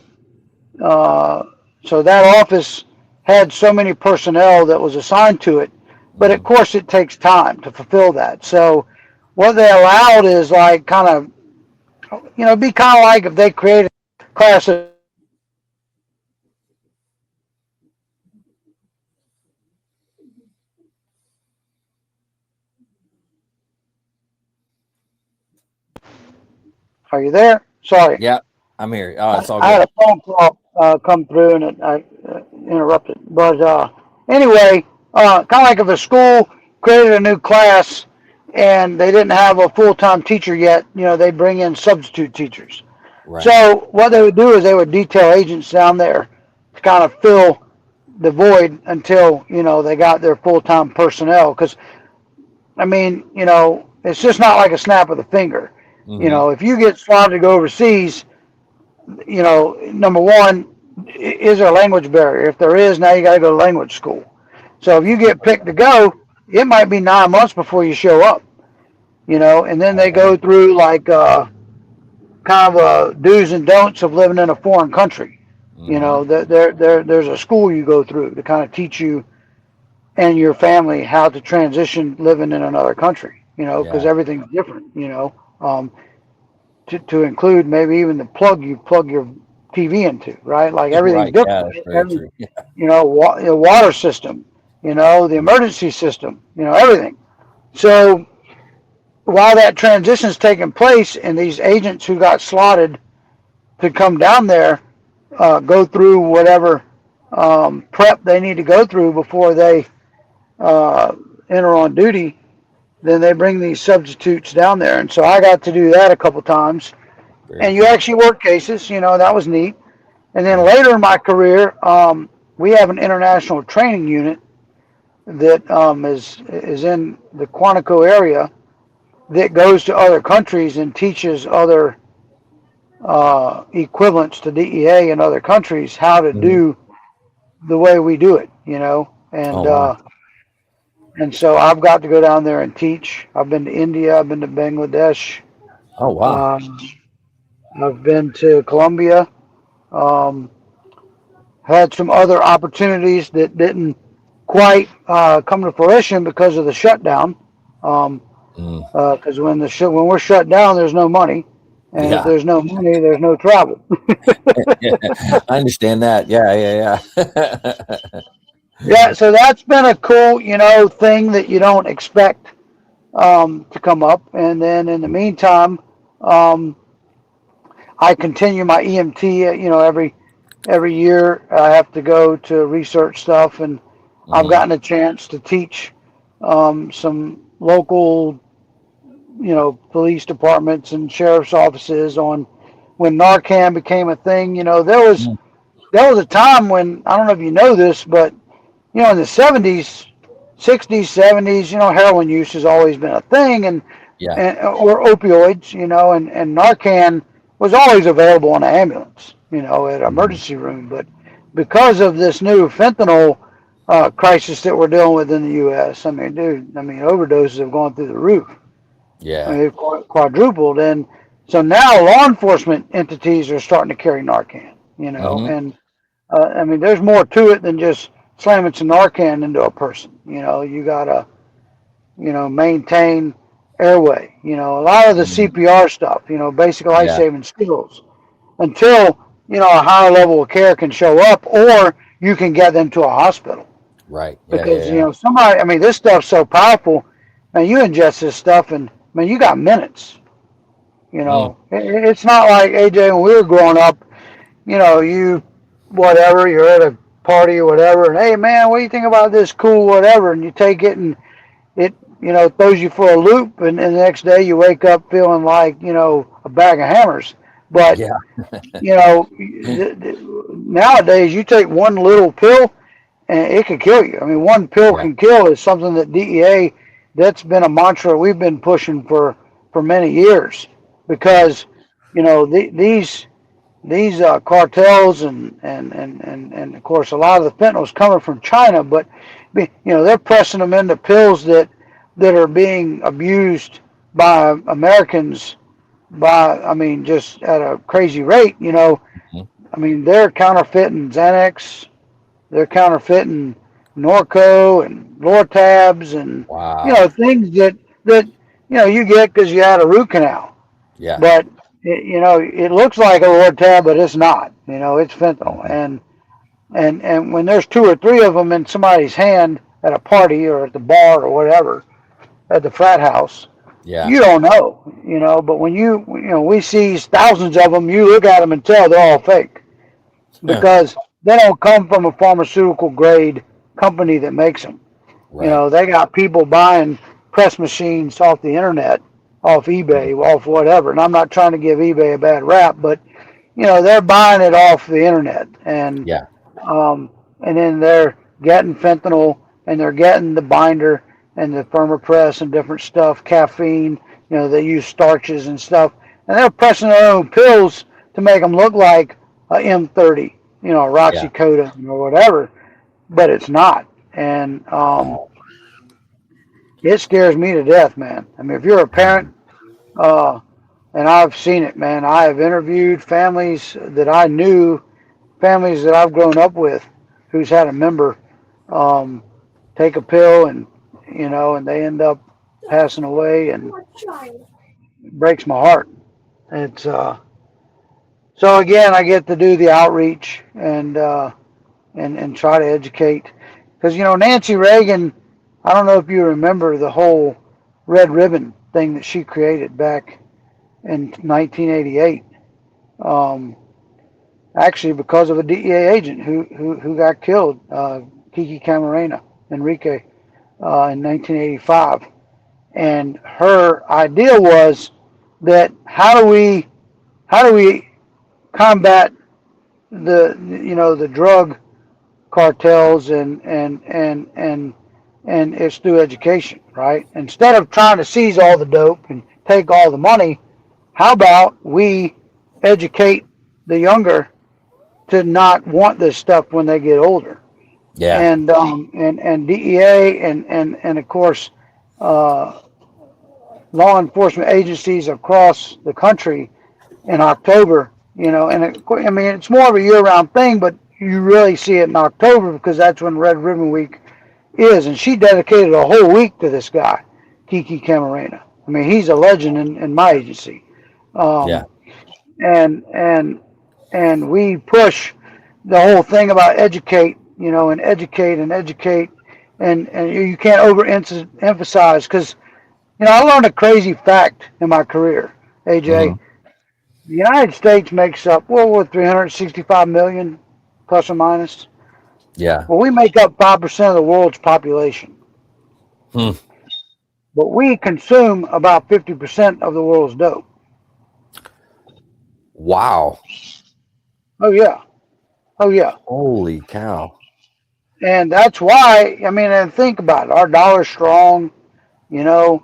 so that office had so many personnel that was assigned to it, but of Hmm. course it takes time to fulfill that. So what they allowed is like kind of be kind of like if they created a class of Are you there? Sorry. Yeah, I'm here. Oh, it's all I had good. a phone call come through, and I interrupted. But anyway, kind of like if a school created a new class and they didn't have a full-time teacher yet, they bring in substitute teachers. Right. So what they would do is they would detail agents down there to kind of fill the void until they got their full-time personnel. Because I mean, it's just not like a snap of the finger. Hmm. If you get slotted to go overseas, number one, is there a language barrier? If there is, now you got to go to language school. So if you get picked to go, it might be 9 months before you show up, and then Oh, they go wow. through like kind of do's and don'ts of living in a foreign country. Hmm. There's a school you go through to kind of teach you and your family how to transition living in another country. because Yeah. everything's different, to include maybe even the plug you plug your TV into, right? Like everything's Right. Yeah, different. that's very Every, true. Yeah. the water system, the emergency system, everything. So while that transition's taking place, and these agents who got slotted to come down there go through whatever prep they need to go through before they uh, enter on duty, then they bring these substitutes down there. And so I got to do that a couple times. Very And you cool. actually work cases, that was neat. And then Mhm. later in my career, we have an international training unit that is in the Quantico area that goes to other countries and teaches other equivalents to DEA in other countries how to Mhm. do the way we do it, Oh, and wow. so I've got to go down there and teach. I've been to India, I've been to Bangladesh, Oh, wow. um, I've been to Colombia. Um, had some other opportunities that didn't quite come to fruition because of the shutdown. Um, Mm. Because when we're shut down, there's no money, and if Yeah. there's no money, there's no travel. Yeah. I understand that. Yeah. Yeah. Yeah. Yeah, so that's been a cool, thing that you don't expect to come up. And then in the meantime, um, I continue my EMT. Every year I have to go to research stuff, and I've Mhm. gotten a chance to teach some local, police departments and sheriff's offices on when Narcan became a thing. Mm. There was a time when, I don't know if you know this, but in the 70s, 60s, 70s, heroin use has always been a thing, Yeah. or opioids, and Narcan was always available in an ambulance, at an Mhm. emergency room. But because of this new fentanyl crisis that we're dealing with in the U.S., I mean, dude, overdoses have gone through the roof. I Yeah. mean, they've quadrupled, and so now law enforcement entities are starting to carry Narcan, Mhm. and there's more to it than just slamming some Narcan into a person. You gotta, maintain airway. A lot of the Mhm. CPR stuff, basic life Yeah. saving skills, until a higher level of care can show up, or you can get them to a hospital. Right. Yeah. Yeah. Because Yeah. somebody, this stuff's so powerful, and you ingest this stuff, and you got minutes. Mm. It's not like AJ when we were growing up. You whatever, you're at a party or whatever, and hey man, what do you think about this cool whatever, and you take it, and it throws you for a loop, and the next day you wake up feeling like a bag of hammers. But Yeah. nowadays you take one little pill and it could kill you. One pill Yeah. can kill is something that DEA, that's been a mantra we've been pushing for many years, Yeah. because these cartels, and of course a lot of the fentanyl is coming from China, but they're pressing them into pills that are being abused by Americans by, just at a crazy rate. Mhm. They're counterfeiting Xanax, they're counterfeiting Norco and Lortabs, and Wow. things that you get because you had a root canal. Yeah. But it looks like a Lortab, but it's not. It's fentanyl, Mhm. and when there's two or three of them in somebody's hand at a party or at the bar or whatever, at the frat house, Yeah. you don't know. But when we see thousands of them, you look at them and tell they're all fake, Huh. because they don't come from a pharmaceutical grade company that makes them. Right. They got people buying press machines off the internet, off eBay, Mhm. off whatever. And I'm not trying to give eBay a bad rap, but they're buying it off the internet, Yeah. um, and then they're getting fentanyl, and they're getting the binder and the permapress and different stuff, caffeine. They use starches and stuff, and they're pressing their own pills to make them look like a M30, Yeah. Roxycodone or whatever, but it's not. And Wow. it scares me to death, man. If you're a parent, Mhm. uh, and I've seen it, man. I have interviewed families that I knew, families that I've grown up with, who's had a member um, take a pill, and and they end up passing away, and it breaks my heart. It's so again, I get to do the outreach and try to educate, because Nancy Reagan. I don't know if you remember the whole red ribbon thing that she created back in 1988. Um, Actually, because of a DEA agent who got killed, Kiki Camarena Enrique, in 1985. And her idea was that how do we combat the drug cartels, and it's through education, right? Instead of trying to seize all the dope and take all the money, how about we educate the younger to not want this stuff when they get older? Yeah. And DEA and of course uh, law enforcement agencies across the country in October. I mean, it's more of a year-round thing, but you really see it in October because that's when Red Ribbon Week is. And she dedicated a whole week to this guy, Kiki Camarena. I mean, he's a legend in my agency. Yeah. Um, and we push the whole thing about educate, and educate and educate, and you can't overemphasize, because I learned a crazy fact in my career, AJ. Hmm. The United States makes up, well, what, 365 million, plus or minus. Yeah. Well, we make up 5% of the world's population, Hmm. but we consume about 50% of the world's dope. Wow. Oh yeah, oh yeah. Holy cow. And that's why, I mean, and think about it. Our dollar's strong. You know,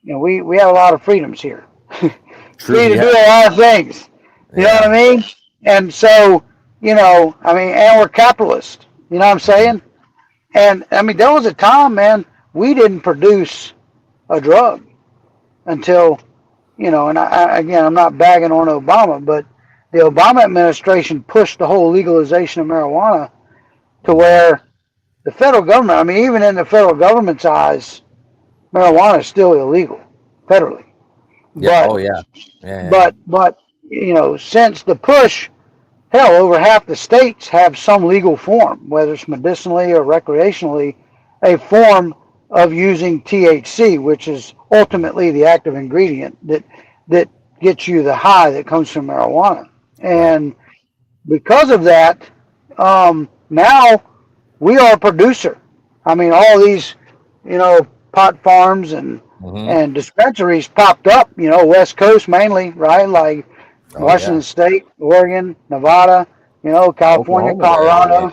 Yeah. we have a lot of freedoms here. True. Free to do Yeah. a lot of things. You know what I Yeah. mean? And so, I mean, and we're capitalist. You know what I'm saying? And I mean, there was a time, man, we didn't produce a drug until, and again, I'm not bagging on Obama, but the Obama administration pushed the whole legalization of marijuana to Hmm. where the federal government, I mean, even in the federal government's eyes, marijuana is still illegal federally. Yeah. But Oh yeah. Yeah. Yeah. but since the push, hell, over half the states have some legal form, whether it's medicinally or recreationally, a form of using THC, which is ultimately the active ingredient that gets you the high that comes from marijuana. Right. And because of that, now we are a producer. I mean, all these, pot farms Hmm. and dispensaries popped up, West Coast mainly, right? Like Oh Washington yeah. State, Oregon, Nevada, California, Oklahoma there lately. Colorado.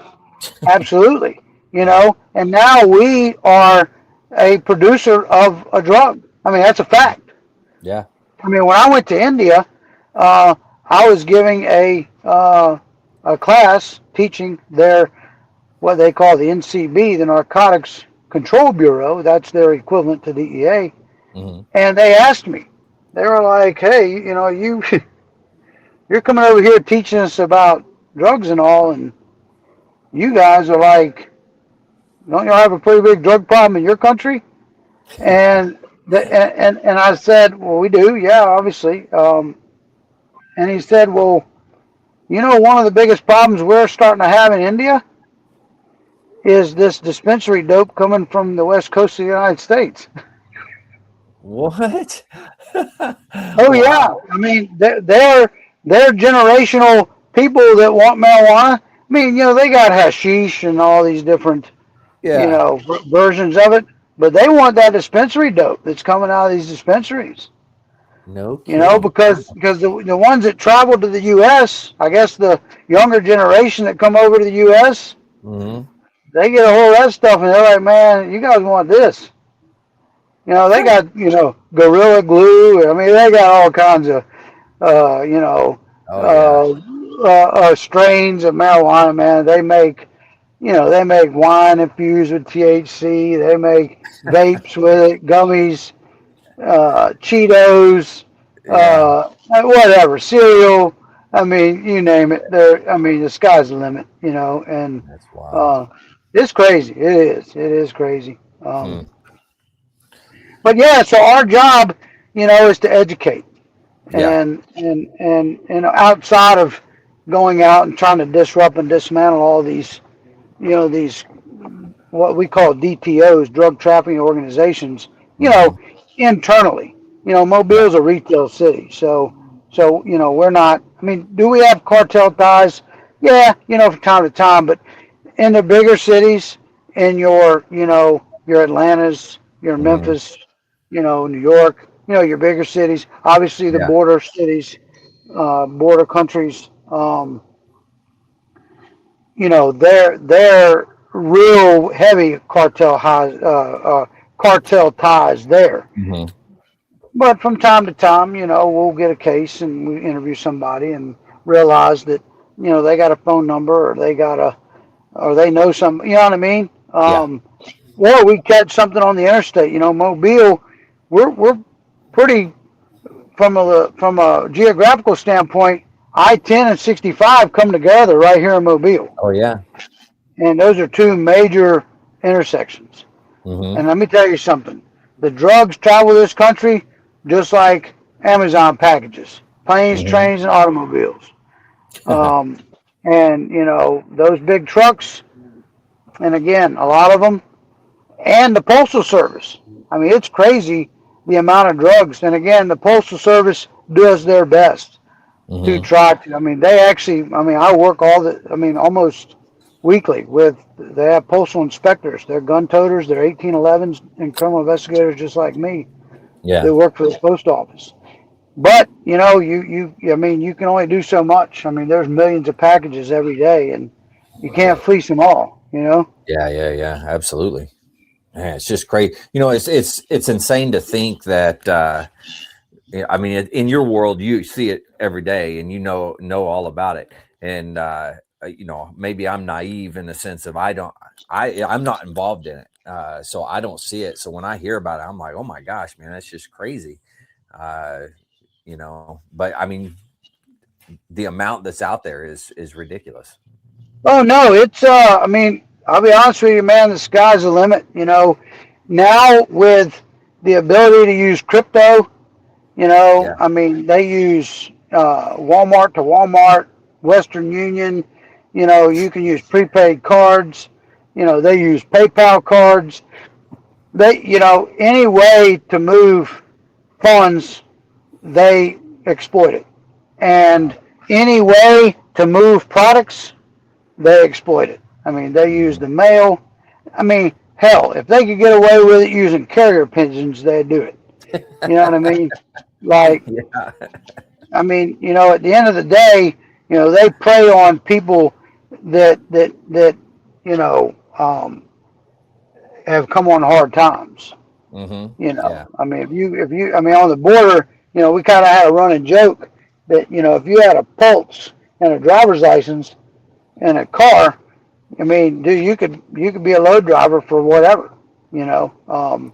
Absolutely. And now we are a producer of a drug. I mean, that's a fact. Yeah. I mean, when I went to India, uh, I was giving a class teaching their what they call the NCB, the Narcotics Control Bureau. That's their equivalent to DEA. Hmm. And they asked me, they were like, "Hey, you're coming over here teaching us about drugs and all, and you guys are like, don't you have a pretty big drug problem in your country?" And and I said, "Well, we do, yeah, obviously." And he said, "Well, one of the biggest problems we're starting to have in India is this dispensary dope coming from the west coast of the United States." What? Oh yeah, Wow. I mean they're generational people that want marijuana. I mean, they got hashish and all these different Yeah. versions of it, but they want that dispensary dope that's coming out of these dispensaries. No kidding. Because the ones that travel to the U.S., I guess the younger generation that come over to the U.S., Hmm. they get a hold of that stuff and they're like, man, you guys want this. They got, Gorilla Glue. I mean, they got all kinds of, uh, you know, Oh yeah. uh, strains of marijuana, man. They make wine infused with THC. They make vapes with it, gummies, Cheetos, Yeah. whatever, cereal. I mean, you name it. I mean, the sky's the limit, and That's wild. uh, it's crazy. It is. It is crazy. Hmm. But yeah, so our job, is to educate, Yeah. and outside of going out and trying to disrupt and dismantle all these, these what we call DTOs, drug trafficking organizations, Hmm. internally. Yeah. Mobile's a retail city, so we're not. I mean, do we have cartel ties? Yeah, from time to time, but in the bigger cities, in your Atlantas, your Hmm. Memphis, New York, your bigger cities, obviously the Yeah. border cities, border countries, they're real heavy cartel ties there. Hmm. But from time to time, we'll get a case and we interview somebody and realize that, they got a phone number, or they know some, you know what I mean? Yeah. Or we catch something on the interstate, Mobile, we're pretty, from a geographical standpoint, I-10 and 65 come together right here in Mobile. Oh yeah. And those are two major intersections. Hmm. And let me tell you something. The drugs travel this country just like Amazon packages, planes, Hmm. trains, and automobiles. Um, and, those big trucks, and again, a lot of them, and the Postal Service. I mean, it's crazy the amount of drugs. And again, the Postal Service does their best to Hmm. try to. I mean, they actually, I work almost weekly they have postal inspectors. They're gun toters, they're 1811s, and criminal investigators just like me. They Yeah. work for the post office. But, you can only do so much. I mean, there's millions of packages every day, and you can't fleece them all. Yeah. Yeah. Yeah. Absolutely. Man, it's just crazy. It's insane to think that. Yeah, I mean, in your world, you see it every day, and know all about it. And maybe I'm naive in the sense of I'm not involved in it, so I don't see it. So when I hear about it, I'm like, oh my gosh, man, that's just crazy. Uh, but I mean, the amount that's out there is ridiculous. Oh, no, I'll be honest with you, man, the sky's the limit. Now with the ability to use crypto, Yeah. they use Walmart to Walmart, Western Union. You can use prepaid cards. They use PayPal cards. Any way to move funds, they exploit it. And any way to move products, they exploit it. I mean, they use Hmm. the mail. I mean, hell, if they could get away with it using carrier pigeons, they'd do it. You know what I mean? Like, Yeah. at the end of the day, they prey on people that you know have come on hard times. Hmm. Yeah. If you on the border, we kind of had a running joke that if you had a pulse and a driver's license and a car, dude, you could be a load driver for whatever, you know.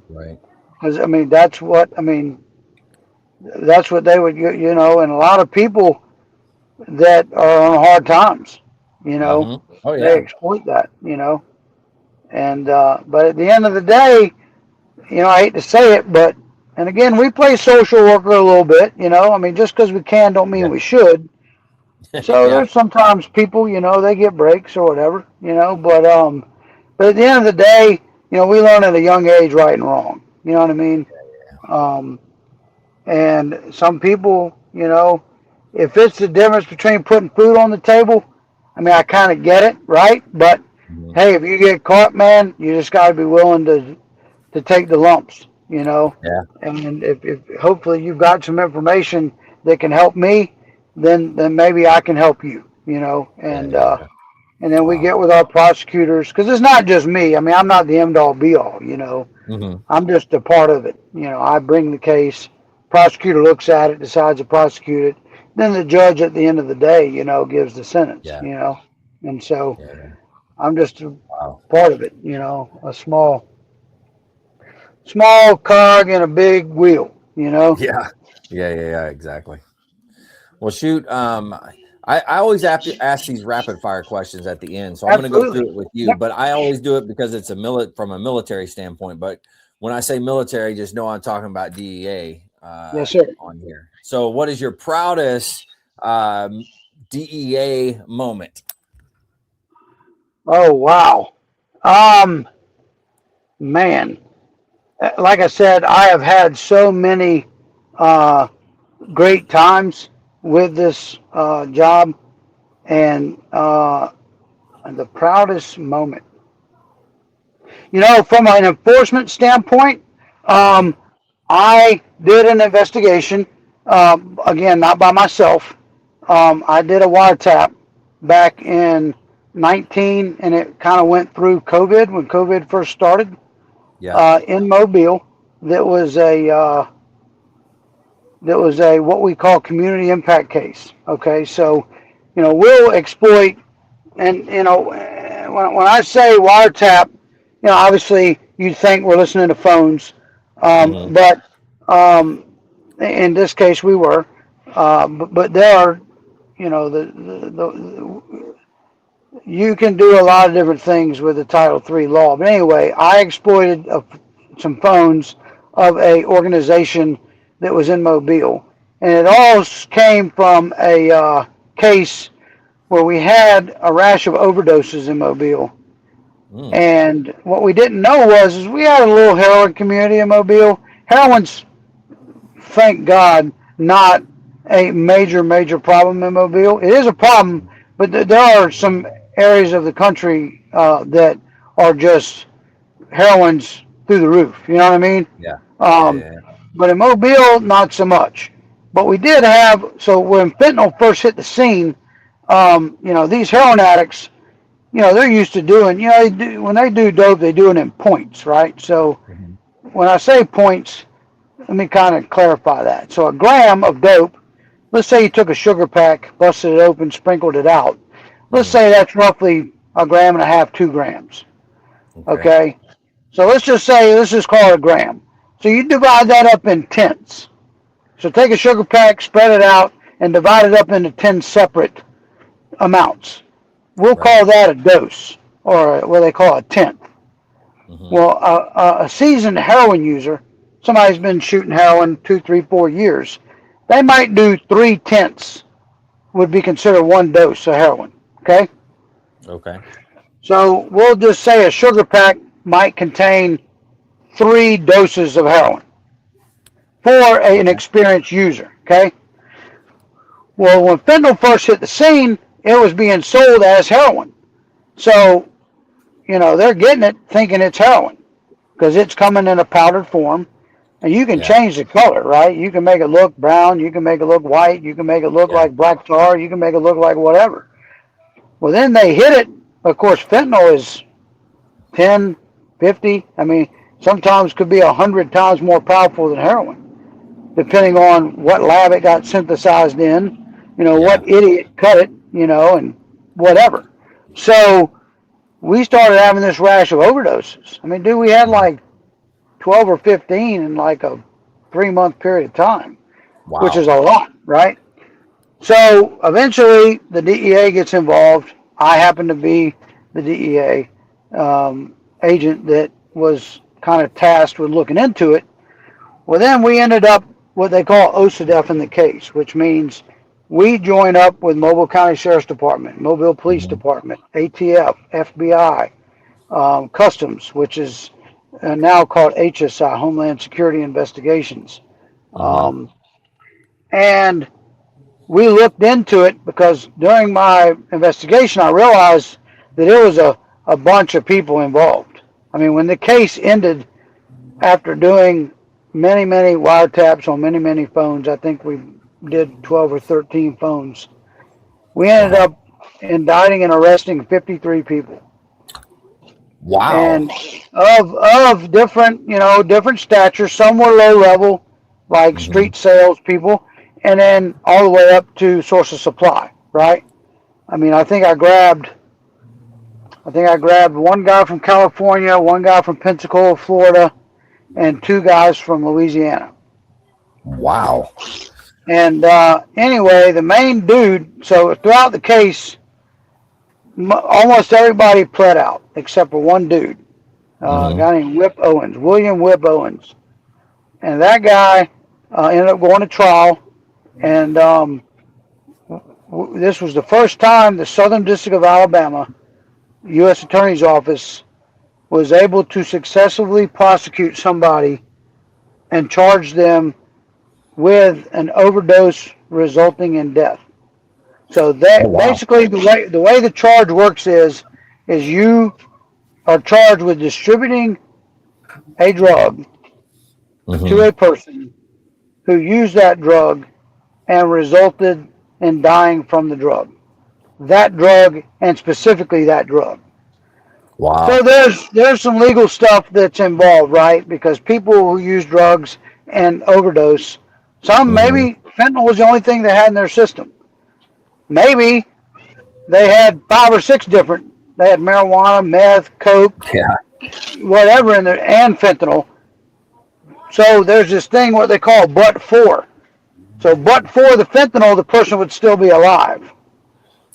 Right. Because that's what they would, and a lot of people that are on hard times, Hmm. Oh they yeah. exploit that. And but at the end of the day, I hate to say it, but and again, we play social worker a little bit, just because we can don't mean Yeah. we should. So Yeah. there's sometimes people, they get breaks or whatever, but at the end of the day, we learn at a young age right and wrong. You know what I mean? Um, and some people, if it's the difference between putting food on the table, I kind of get it, right? But Hmm. hey, if you get caught, man, you just got to be willing to take the lumps. Yeah. And if hopefully you've got some information that can help me, then maybe I can help you. Yeah. And Yeah. Yeah. and then we Wow. get with our prosecutors because it's not just me. I'm not the end all be all. Hmm. I'm just a part of it. I bring the case, prosecutor looks at it, decides to prosecute it, then the judge at the end of the day, gives the sentence. Yeah. And so Yeah. Yeah. I'm just a Wow. part of it. A small cog in a big wheel. Yeah. Yeah. Yeah. Yeah. Exactly. Well, shoot. I always have to ask these rapid fire questions at the end, so I'm going to go Absolutely. through it with you. Yep. But I always do it because it's from a military standpoint. But When I say military, just know I'm talking about DEA Yes, sir. on here. So, what is your proudest DEA moment? Oh, wow. Man, like I said, I have had so many uh, great times with this job, and the proudest moment. From an enforcement standpoint, Mm-hmm. um, I did an investigation. Again, not by myself. I did a wiretap back in 19, and it kind of went through COVID when COVID first started Yeah. in Mobile. That was a what we call community impact case. Okay, so we'll exploit, and when I say wiretap, obviously you'd think we're listening to phones, Mm-hmm. but um, in this case we were, but there are, the you can do a lot of different things with the Title III law. But anyway, I exploited some phones of a organization that was in Mobile, and it all came from a case where we had a rash of overdoses in Mobile. Mm. And what we didn't know is we had a little heroin community in Mobile. Heroin's, thank God, not a major problem in Mobile. It is a problem, but there are some areas of the country that are just heroin's through the roof. You know what I mean? Yeah. Yeah. Um, Yeah. but in Mobile, not so much. But we did have, so when fentanyl first hit the scene, these heroin addicts, they're used to doing, when they do dope, they do it in points, right? So Mm-hmm. when I say points, let me kind of clarify that. So a gram of dope, let's say you took a sugar pack, busted it open, sprinkled it out. Let's Mm-hmm. say that's roughly a gram and a half, 2 grams. Okay. Okay. So let's just call it a gram. So you divide that up in tenths. So take a sugar pack, spread it out, and divide it up into 10 separate amounts. We'll Right. call that a dose, or what they call a tenth. Mm-hmm. Well, a seasoned heroin user, somebody who's been shooting heroin 2, 3, 4 years, they might do 3/10 would be considered one dose of heroin. Okay, Okay. so we'll just say a sugar pack might contain 3 doses of heroin for an Okay. experienced user. Okay, well when fentanyl first hit the scene, it was being sold as heroin. So they're getting it thinking it's heroin because it's coming in a powdered form. And you can Yeah. change the color, right? You can make it look brown. You can make it look white. You can make it look Yeah. like black tar. You can make it look like whatever. Well, then they hit it. Of course, fentanyl is 10, 50. I mean, sometimes could be 100 times more powerful than heroin, depending on what lab it got synthesized in, Yeah. what idiot cut it, and whatever. So we started having this rash of overdoses. I mean, dude, we had Mm-hmm. like 12 or 15 in like a 3 month period of time, which is Wow. a lot, right? So eventually the DEA gets involved. I happen to be the DEA agent that was kind of tasked with looking into it. Well, then we ended up what they call OCDF in the case, which means we join up with Mobile County Sheriff's Department, Mobile Police Mm-hmm. Department, ATF, FBI, Customs, which is now called HSI, Homeland Security Investigations. Mm-hmm. Um, and we looked into it because during my investigation, I realized that it was a bunch of people involved. I mean, when the case ended after doing many wiretaps on many phones, I think we did 12 or 13 phones. We ended Wow. up indicting and arresting 53 people. Wow. And of different different stature. Some were low level, like Mm-hmm. street sales people, and then all the way up to source of supply. Right? I mean, I think I grabbed one guy from California, one guy from Pensacola, Florida, and 2 guys from Louisiana. Wow. And anyway, the main dude. So throughout the case, almost everybody pled out except for one dude. A guy named William Whip Owens. And that guy ended up going to trial. And this was the first time the Southern District of Alabama U.S. Attorney's Office was able to successfully prosecute somebody and charge them with an overdose resulting in death. So that basically the way the charge works is you are charged with distributing a drug to a person who used that drug and resulted in dying from the drug. That drug, and specifically that drug. Wow. So there's some legal stuff that's involved, right? Because people who use drugs and overdose, some maybe fentanyl was the only thing they had in their system. Maybe they had 5 or 6 different. They had marijuana, meth, coke, whatever in there, and fentanyl. So there's this thing what they call but for. So but for the fentanyl, the person would still be alive.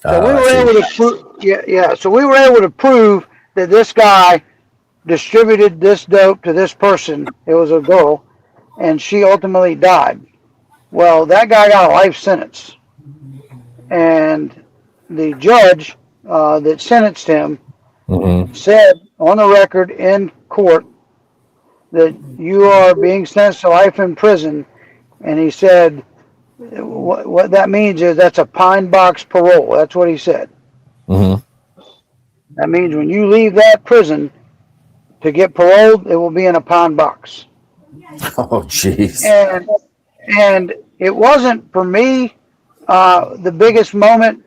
So we were able to prove, So we were able to prove that this guy distributed this dope to this person. It was a girl, and she ultimately died. Well, that guy got a life sentence, and the judge that sentenced him said on the record in court that you are being sentenced to life in prison, and he said what that means is that's a pine box parole. That's what he said. That means when you leave that prison to get paroled, it will be in a pine box. Oh, jeez. And it wasn't for me the biggest moment,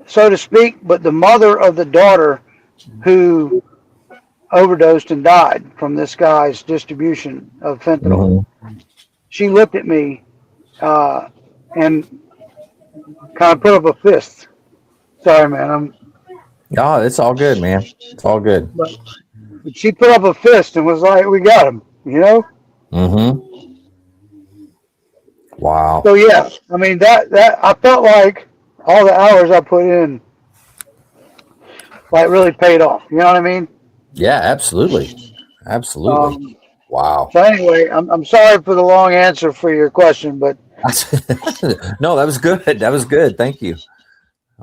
so to speak, but the mother of the daughter who overdosed and died from this guy's distribution of fentanyl. She looked at me and kind of put up a fist. Sorry, man. Oh, it's all good, man. It's all good. But she put up a fist and was like, "We got him," you know. Wow. So yeah, I mean that I felt like all the hours I put in, like, really paid off. You know what I mean? Yeah, absolutely. Wow. So anyway, I'm sorry for the long answer for your question, but no, that was good. That was good. Thank you.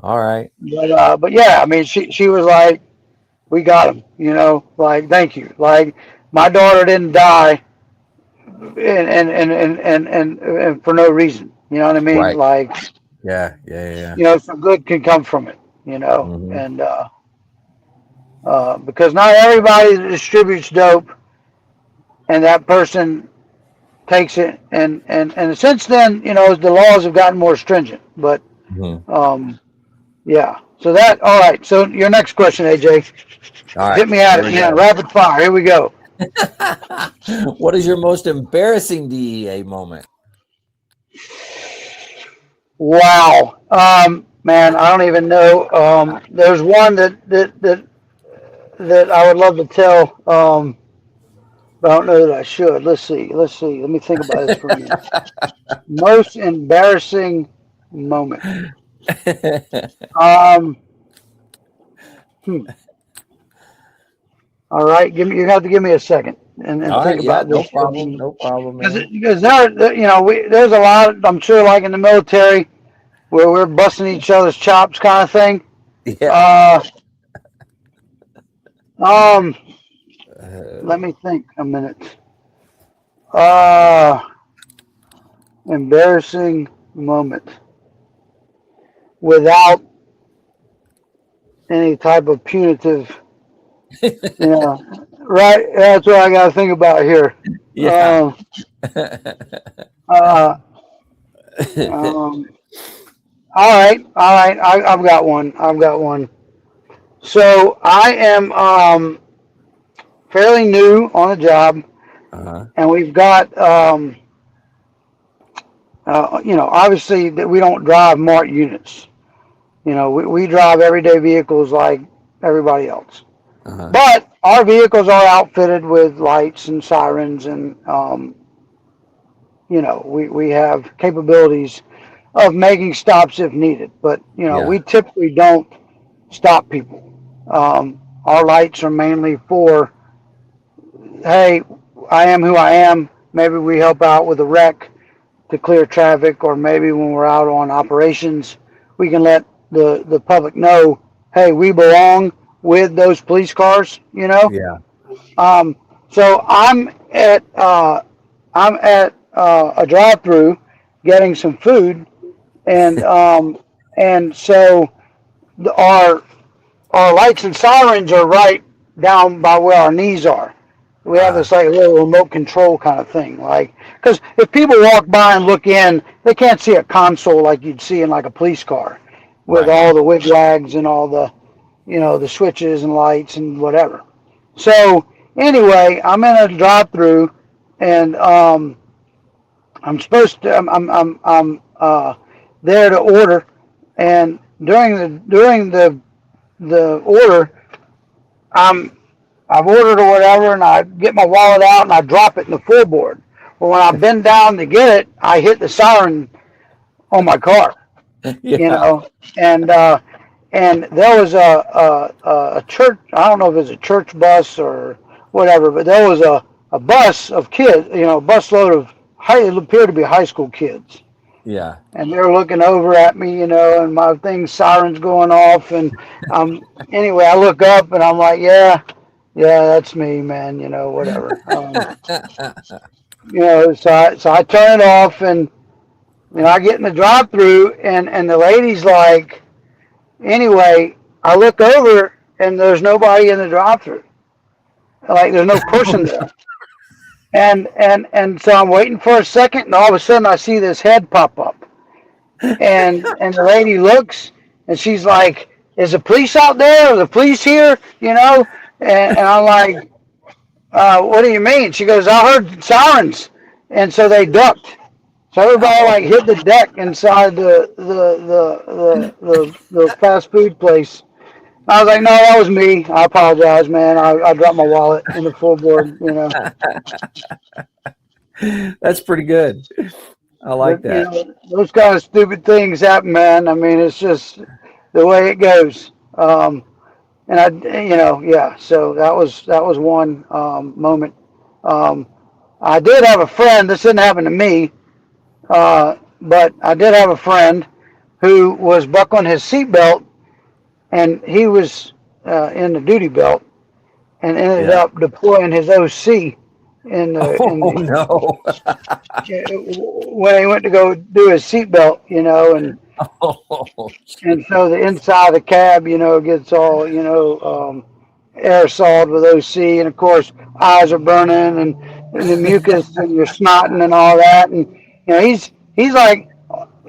All right. But yeah, I mean, she was like, "We got him," you know, like, thank you. Like, my daughter didn't die and for no reason. You know what I mean? Right. Like, yeah. You know, some good can come from it. You know, and because not everybody that distributes dope and that person takes it, and since then, you know, the laws have gotten more stringent. But yeah. So that, all right. So your next question, AJ. All right. Hit me out again. Rapid fire. Here we go. What is your most embarrassing DEA moment? Wow. Man, I don't even know. There's one that I would love to tell. But I don't know that I should. Let's see. Let me think about this for a minute. Most embarrassing moment. All right, you have to give me a second and think about this. No problem. Because there's a lot. I'm sure, like in the military, where we're busting each other's chops, kind of thing. Yeah. Let me think a minute. Embarrassing moment without any type of punitive. Yeah, right. That's what I got to think about here. Yeah. All right. I've got one. So I am fairly new on the job, and we've got obviously that we don't drive marked units. You know, we drive everyday vehicles like everybody else. But our vehicles are outfitted with lights and sirens, and we have capabilities of making stops if needed. But we typically don't stop people. Our lights are mainly for hey, I am who I am. Maybe we help out with a wreck to clear traffic, or maybe when we're out on operations, we can let the public know, hey, we belong with those police cars, you know. Yeah. Um, so I'm at a drive-through getting some food, and so our lights and sirens are right down by where our knees are. We have this like little remote control kind of thing, like because if people walk by and look in, they can't see a console like you'd see in like a police car, with Right. all the wigwags and all the the switches and lights and whatever. So anyway, I'm in a drive-through, and I'm supposed to I'm there to order, and during the order, I'm I've ordered or whatever, and I get my wallet out and I drop it in the floorboard. Well, when I bend down to get it, I hit the siren on my car, you Yeah. know, and there was a church. I don't know if it was a church bus or whatever, but there was a bus of kids, a busload of it appeared to be high school kids, Yeah. and they're looking over at me, and my thing sirens going off, and anyway, I look up and I'm like, yeah, that's me, man, whatever. So I turn it off, and I get in the drive-through, and the lady's like, anyway, I look over and there's nobody in the drive-through, like there's no person there. And so I'm waiting for a second, and all of a sudden I see this head pop up, and the lady looks, and she's like, "Is the police out there? Are the police here?" And I'm like, "What do you mean?" She goes, "I heard sirens," and so they ducked. So everybody like hit the deck inside the fast food place. I was like, "No, that was me. I apologize, man. I dropped my wallet in the floorboard." That's pretty good. I like But that. those kind of stupid things happen, man. I mean, it's just the way it goes. And yeah. So that was one moment. Um, I did have a friend. This didn't happen to me, but I did have a friend who was buckling his seatbelt, and he was in the duty belt, and ended Yeah. up deploying his OC in the in Oh the no. when he went to go do his seatbelt, Oh, and so the inside of the cab, gets all aerosoled with OC, and of course eyes are burning, and the mucus, and you're snotting and all that, and he's like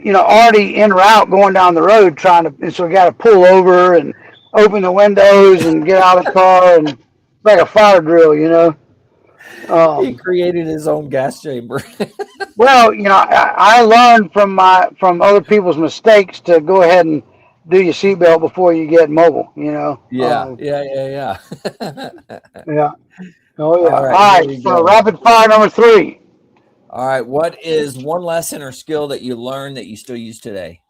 already en route going down the road trying to, and so we got to pull over and open the windows and get out of the car, and like a fire drill. he Um, created his own gas chamber. well, I learned from other people's mistakes to go ahead and do your seatbelt before you get mobile. Yeah. Yeah. Yeah. Yeah. Yeah. Oh yeah. All All right. Here right. we So go. rapid fire number 3. All right. What is one lesson or skill that you learned that you still use today?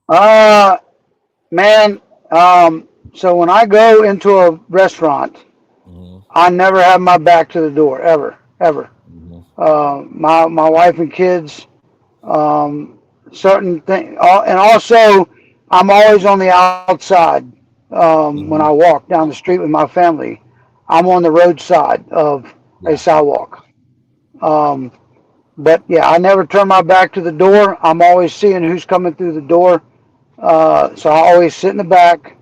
Uh, man. So when I go into a restaurant, Hmm. I never have my back to the door ever, ever. Hmm. My wife and kids, um, certain thing, and also I'm always on the outside. When I Hmm. walk down the street with my family, I'm on the roadside of a Yeah. sidewalk. Um, but yeah, I never turn my back to the door. I'm always seeing who's coming through the door. So I always sit in the back,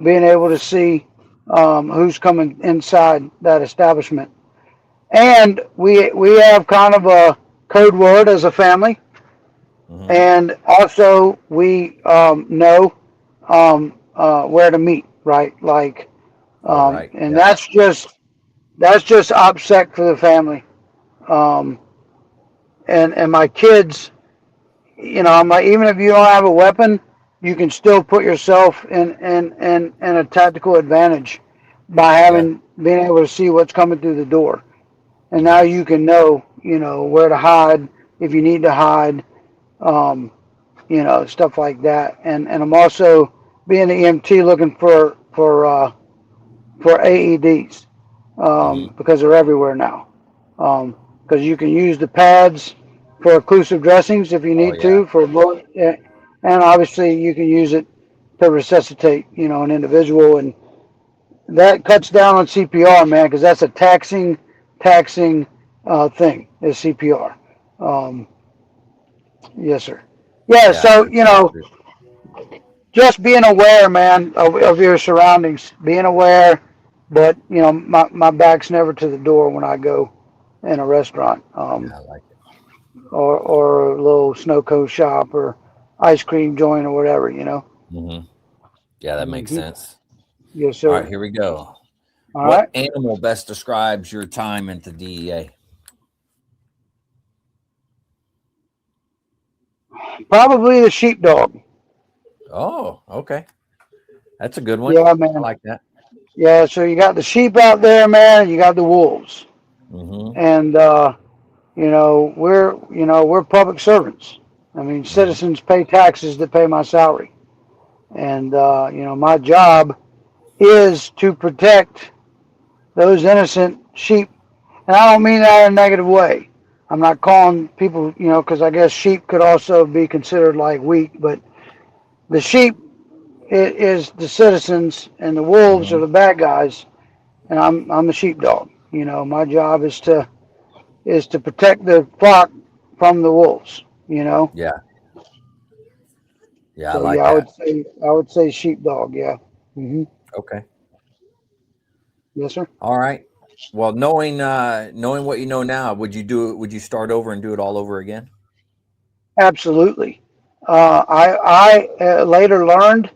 being able to see who's coming inside that establishment. And we have kind of a code word as a family, Hmm. and also we know where to meet, right? Like, Oh, right. and Yeah. that's just OPSEC for the family. Um, and my kids, I'm like, even if you don't have a weapon, you can still put yourself in a tactical advantage by Yeah. being able to see what's coming through the door. And now Hmm. you can know, where to hide if you need to hide, um, stuff like that. And I'm also being the EMT looking for AEDs. because they're everywhere now. Because you can use the pads for occlusive dressings if you Oh need yeah. to, and obviously you can use it to resuscitate, an individual, and that cuts down on CPR, man, because that's a taxing thing is CPR. Um, yes, sir. Yeah, Yeah, so that's so true. just being aware, man, of your surroundings, being aware, but my back's never to the door when I go in a restaurant, Yeah, I like it. or a little snow cone shop or ice cream joint or whatever. Hmm. Yeah, that makes Hmm. sense. Yes, All right, sir. here we go. All What right. animal best describes your time at the DEA? Probably the sheepdog. Oh, okay. That's a good one. Yeah, I man. like that. Yeah, so you got the sheep out there, man, and you got the wolves. Hmm. And we're public servants. I mean, Hmm. citizens pay taxes that pay my salary. And my job is to protect those innocent sheep. And I don't mean that in a negative way. I'm not calling people, because I guess sheep could also be considered like wheat, but the sheep is the citizens and the wolves are Hmm. the bad guys, and I'm the sheepdog. My job is to protect the flock from the wolves. Yeah, yeah, I So like yeah, I that. would say I would say sheepdog. Yeah. Okay. Yes, sir. All right. Well, knowing what you know now, would you start over and do it all over again? Absolutely. I later learned.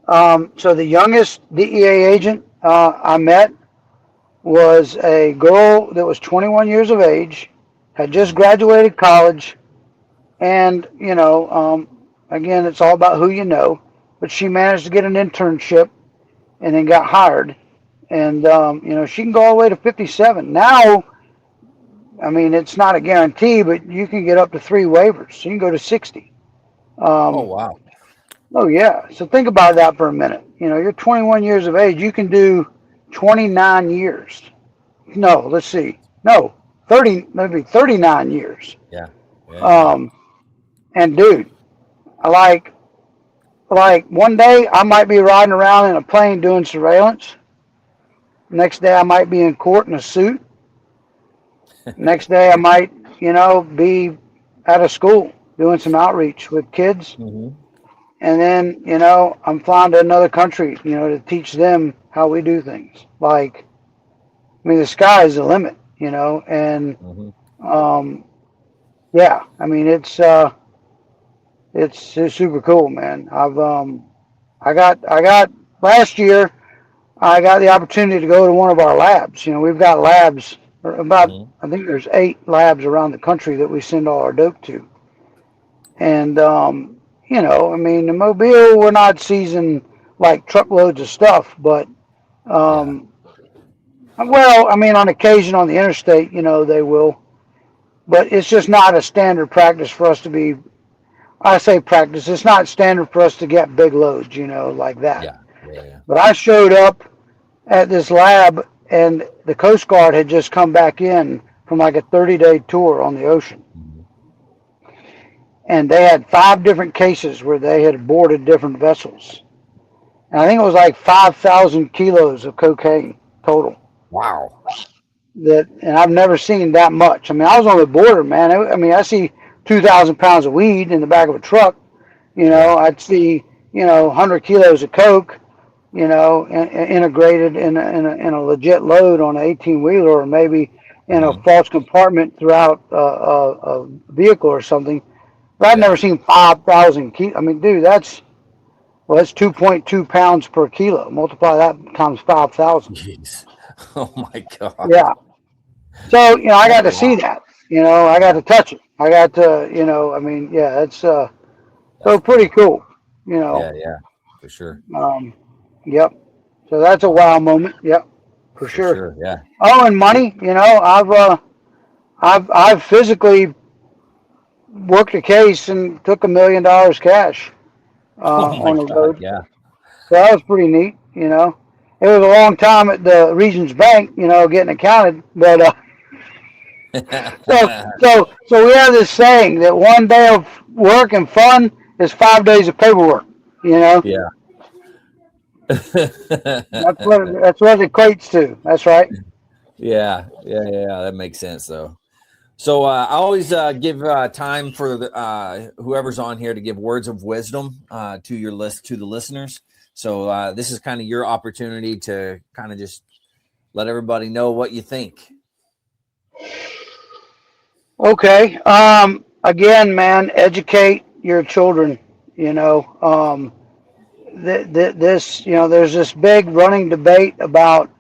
So the youngest DEA agent I met was a girl that was 21 years of age, had just Hmm. graduated college, and again, it's all about who you know. But she managed to get an internship and then got hired, and she can go all the way to 57 now. I mean, it's not a guarantee, but you can get up to 3 waivers. So you can go to 60. Oh Um, wow. oh yeah. So think about that for a minute. You're 21 years of age. You can do 29 years. No, let's see. No, 30, maybe 39 years. Yeah. Yeah. Yeah. Um, and dude, I like one day I might be riding around in a plane doing surveillance. Next day I might be in court in a suit. Next day I might, be at a school doing some outreach with kids. Hmm. And then, I'm flying to another country, to teach them how we do things. Like, I mean, the sky is the limit, and Hmm. um, yeah, I mean, it's super cool, man. I got last year. I got the opportunity to go to one of our labs. We've got labs, about Hmm. I think there's 8 labs around the country that we send all our dope to. And I mean, in Mobile, we're not seizing like truckloads of stuff, but Yeah. um, well, I mean, on occasion on the interstate, they will. But it's just not a standard practice for us to be. I say practice. It's not standard for us to get big loads, like that. Yeah. Yeah. Yeah. But I showed up at this lab, and the Coast Guard had just come back in from like a 30-day tour on the ocean, Hmm. and they had 5 different cases where they had boarded different vessels. And I think it was like 5,000 kilos of cocaine total. Wow. And I've never seen that much. I mean, I was on the border, man. I mean, I see 2,000 pounds of weed in the back of a truck. Yeah. I'd see 100 kilos of coke. Integrated in a legit load on an 18 wheeler, or maybe in a Hmm. false compartment throughout a vehicle or something. But I've never Yeah. seen 5,000 kilos. I mean, dude, that's 2.2 pounds per kilo. Multiply that times 5,000. Jeez. Oh my God. Yeah. So, I That's got a to see lot. that. I got Yeah. to touch it. I got to, I mean, yeah, it's That's so pretty cool. cool. You know. Yeah. Yeah. For sure. Um, yep. So that's a All right. wow moment. Yep, for For sure. sure. Yeah. Oh, and money. I've physically worked a case and took $1 million cash Oh my on a God. load. Yeah. So that was pretty neat. it was a long time at the Regions Bank, getting accounted. But so we have this saying that one day of work and fun is 5 days of paperwork. Yeah. That's what it equates to. That's right. Yeah. That makes sense, though. So I always give time for whoever's on here to give words of wisdom to the listeners. So this is kind of your opportunity to kind of just let everybody know what you think. Okay. Again, man, educate your children. There's this big running debate about,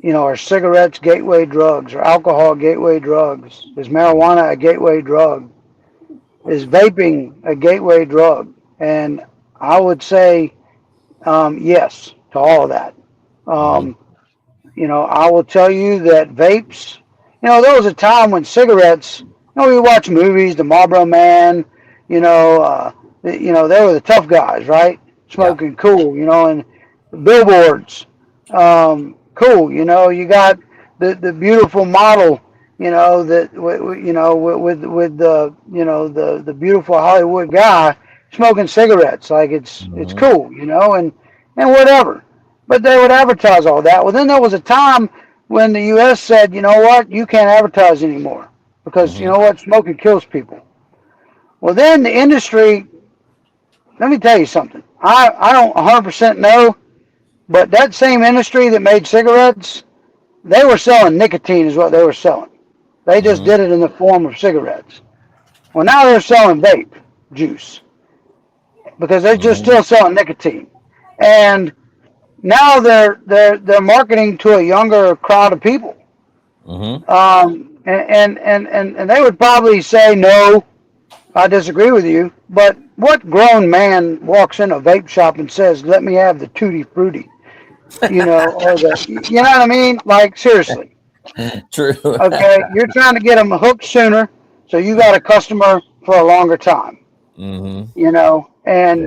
are cigarettes gateway drugs or alcohol gateway drugs? Is marijuana a gateway drug? Is vaping a gateway drug? And I would say yes to all of that. Mm-hmm. I will tell you that vapes, there was a time when cigarettes, we watch movies, the Marlboro Man, they were the tough guys, right? Smoking cool, and billboards, cool, you got the beautiful model, that with the beautiful Hollywood guy smoking cigarettes, like it's cool, and whatever. But they would advertise all that. Well, then there was a time when the U.S. said, you know what, you can't advertise anymore because you know what, smoking kills people. Well, then the industry, let me tell you something. I don't 100% know, but that same industry that made cigarettes, they were selling nicotine is what they were selling. They just did it in the form of cigarettes. Well, now they're selling vape juice because they're just still selling nicotine. And now they're marketing to a younger crowd of people. And they would probably say, no, I disagree with you. But what grown man walks in a vape shop and says, let me have the Tutti Frutti? Or you know what I mean? Like, seriously. True. Okay, you're trying to get them hooked sooner, so you got a customer for a longer time. And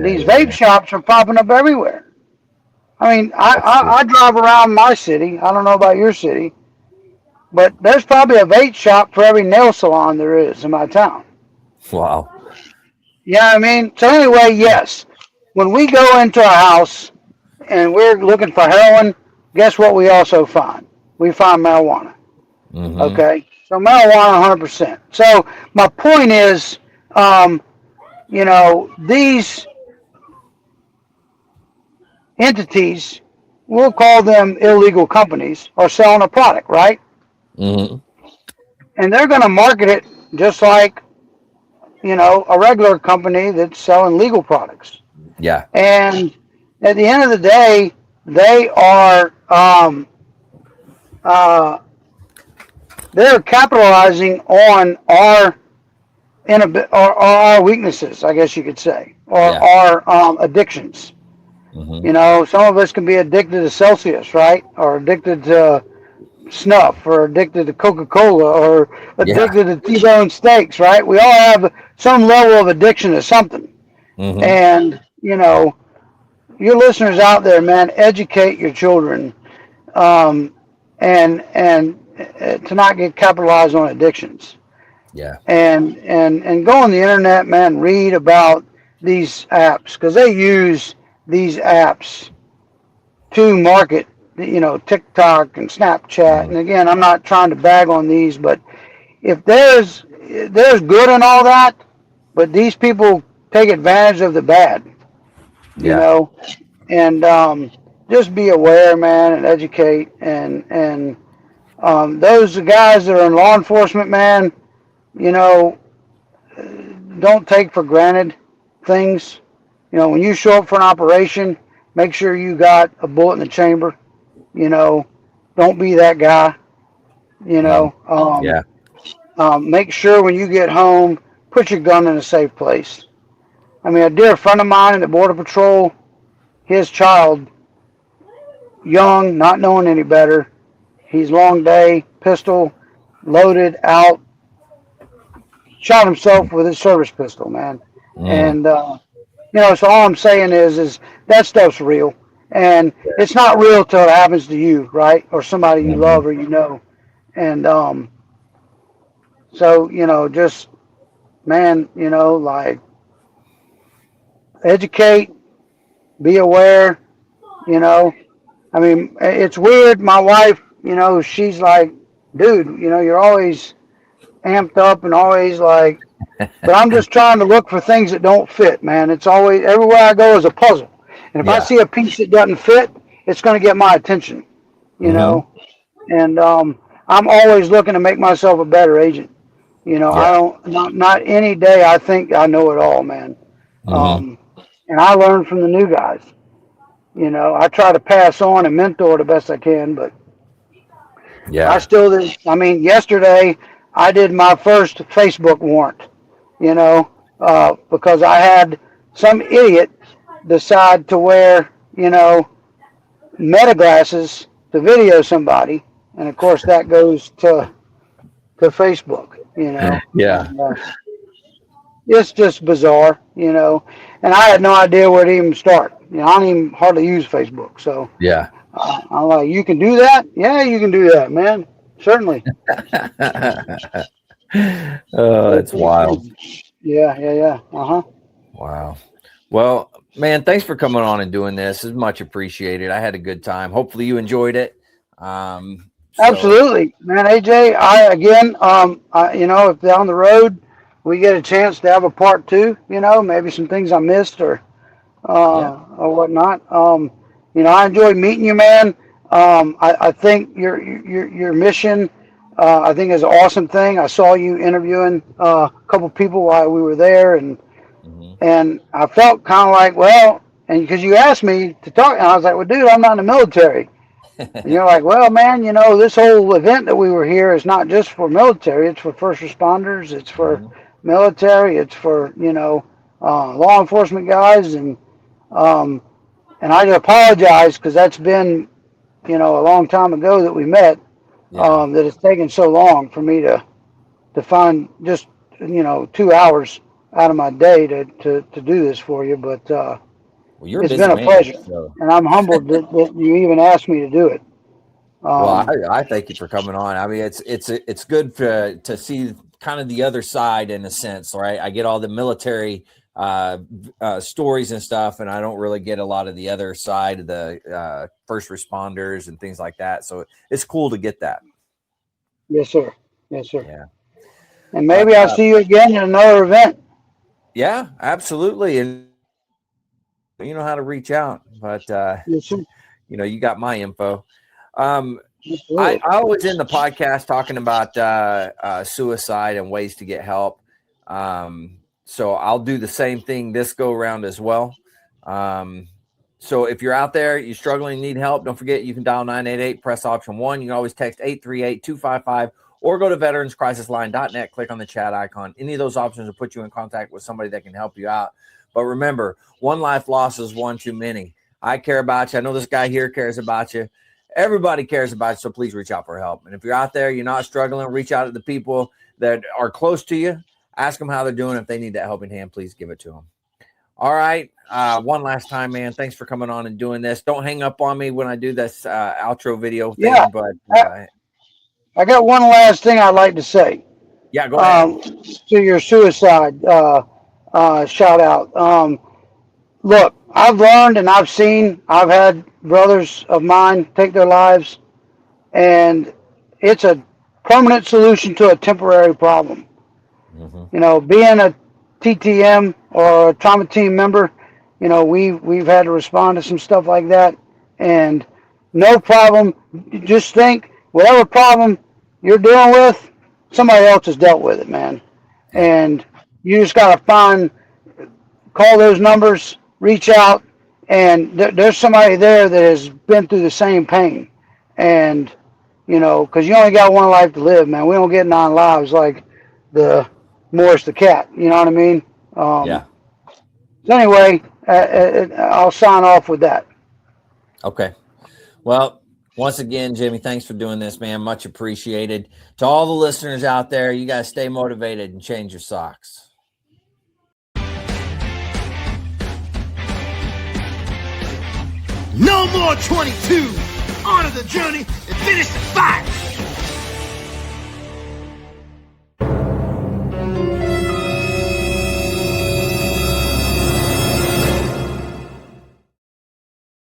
these vape shops are popping up everywhere. I mean, I drive around my city. I don't know about your city, but there's probably a vape shop for every nail salon there is in my town. Wow. Yeah, I mean, so anyway, yes. When we go into a house and we're looking for heroin, guess what we also find? We find marijuana. Okay? So marijuana 100%. So my point is, these entities, we'll call them illegal companies, are selling a product, right? And they're going to market it just like, a regular company that's selling legal products. Yeah. And at the end of the day, they are they're capitalizing on our weaknesses, I guess you could say, or our addictions. Some of us can be addicted to Celsius, right? Or addicted to snuff, or addicted to Coca-Cola, or addicted to T-bone steaks, right? We all have some level of addiction to something. And, your listeners out there, man, educate your children and to not get capitalized on addictions. Yeah. And go on the internet, man, read about these apps, because they use these apps to market, TikTok and Snapchat. And again, I'm not trying to bag on these, but if there's good in all that, but these people take advantage of the bad, and just be aware, man, and educate. And those guys that are in law enforcement, man, don't take for granted things. When you show up for an operation, make sure you got a bullet in the chamber. Don't be that guy. Make sure when you get home, put your gun in a safe place. I mean, a dear friend of mine in the Border Patrol, his child, young, not knowing any better, he's long day, pistol, loaded, out, shot himself with his service pistol, man. And, so all I'm saying is that stuff's real. And it's not real till it happens to you, right? Or somebody you Mm-hmm. love or you know. And so, just, man, like, educate, be aware, you know. I mean, it's weird. My wife, she's like, dude, you're always amped up and always like, but I'm just trying to look for things that don't fit, man. It's always, everywhere I go is a puzzle. And if I Yeah. see a piece that doesn't fit, it's going to get my attention, you Mm-hmm. know. And I'm always looking to make myself a better agent. I Yeah. don't, not any day I think I know it all, man. Mm-hmm. Um, and I learn from the new guys. I try to pass on and mentor the best I can, but I Yeah. still, I mean, yesterday I did my first Facebook warrant, because I had some idiot decide to wear, meta glasses to video somebody. And of course that goes to Facebook, Yeah. and it's just bizarre, and I had no idea where to even start. I don't even hardly use Facebook. So Yeah. I'm like, you can do that? Yeah, you can do that, man. Certainly. Oh, It's that's pretty wild. crazy. Yeah, yeah, yeah. Uh-huh. Wow. Well, man, thanks for coming on and doing this. It's much appreciated. I had a good time. Hopefully you enjoyed it. So Absolutely, man. AJ, again, if down the road we get a chance to have a part two, maybe some things I missed yeah. or whatnot. I enjoyed meeting you, man. I think your mission, I think, is an awesome thing. I saw you interviewing a couple people while we were there, and Mm-hmm. I felt kind of like, well, and because you asked me to talk, and I was like, well, dude, I'm not in the military. And you're like, well, man, this whole event that we were here is not just for military. It's for first responders. It's for Mm-hmm. military. It's for, law enforcement guys. Um, and I apologize because that's been, a long time ago that we met, Yeah. that it's taken so long for me to find just, 2 hours out of my day to do this for you. But Well, you're a it's busy been a man. pleasure. So, And I'm humbled that you even asked me to do it. well, Um, I thank you for coming on. I mean, it's good to see kind of the other side in a sense, right? I get all the military stories and stuff, and I don't really get a lot of the other side of the first responders and things like that. So it's cool to get that. yes, sir. Yes, sir. Yeah. And But maybe I'll see you again in another event. yeah, absolutely. And you know how to reach out, but Yes, sir. you got my info. Um, Absolutely. I was in the podcast talking about suicide and ways to get help. So I'll do the same thing this go around as well. So if you're out there, you're struggling, need help, don't forget you can dial 988, press option 1. You can always text 838-255 or go to veteranscrisisline.net, click on the chat icon. Any of those options will put you in contact with somebody that can help you out. But remember, one life lost is one too many. I care about you. I know this guy here cares about you. Everybody cares about you, so please reach out for help. And if you're out there, you're not struggling, reach out to the people that are close to you. Ask them how they're doing. If they need that helping hand, please give it to them. All right. One last time, man. Thanks for coming on and doing this. Don't hang up on me when I do this outro video Yeah. thing, but I got one last thing I'd like to say, yeah, go ahead. to your suicide shout out. Look, I've learned and I've had brothers of mine take their lives, and it's a permanent solution to a temporary problem. Mm-hmm. Being a TTM or a trauma team member, we've had to respond to some stuff like that, and no problem. Just think, whatever problem you're dealing with, somebody else has dealt with it, man. Yeah. And you just gotta call those numbers, reach out, and there's somebody there that has been through the same pain, and because you only got one life to live, man. We don't get 9 lives like the Morris the cat. You know what I mean? Yeah. So anyway, I'll sign off with that. Okay. Well, once again, Jimmy, thanks for doing this, man. Much appreciated. To all the listeners out there, you guys stay motivated and change your socks. No more 22. On to the journey and finish the fight.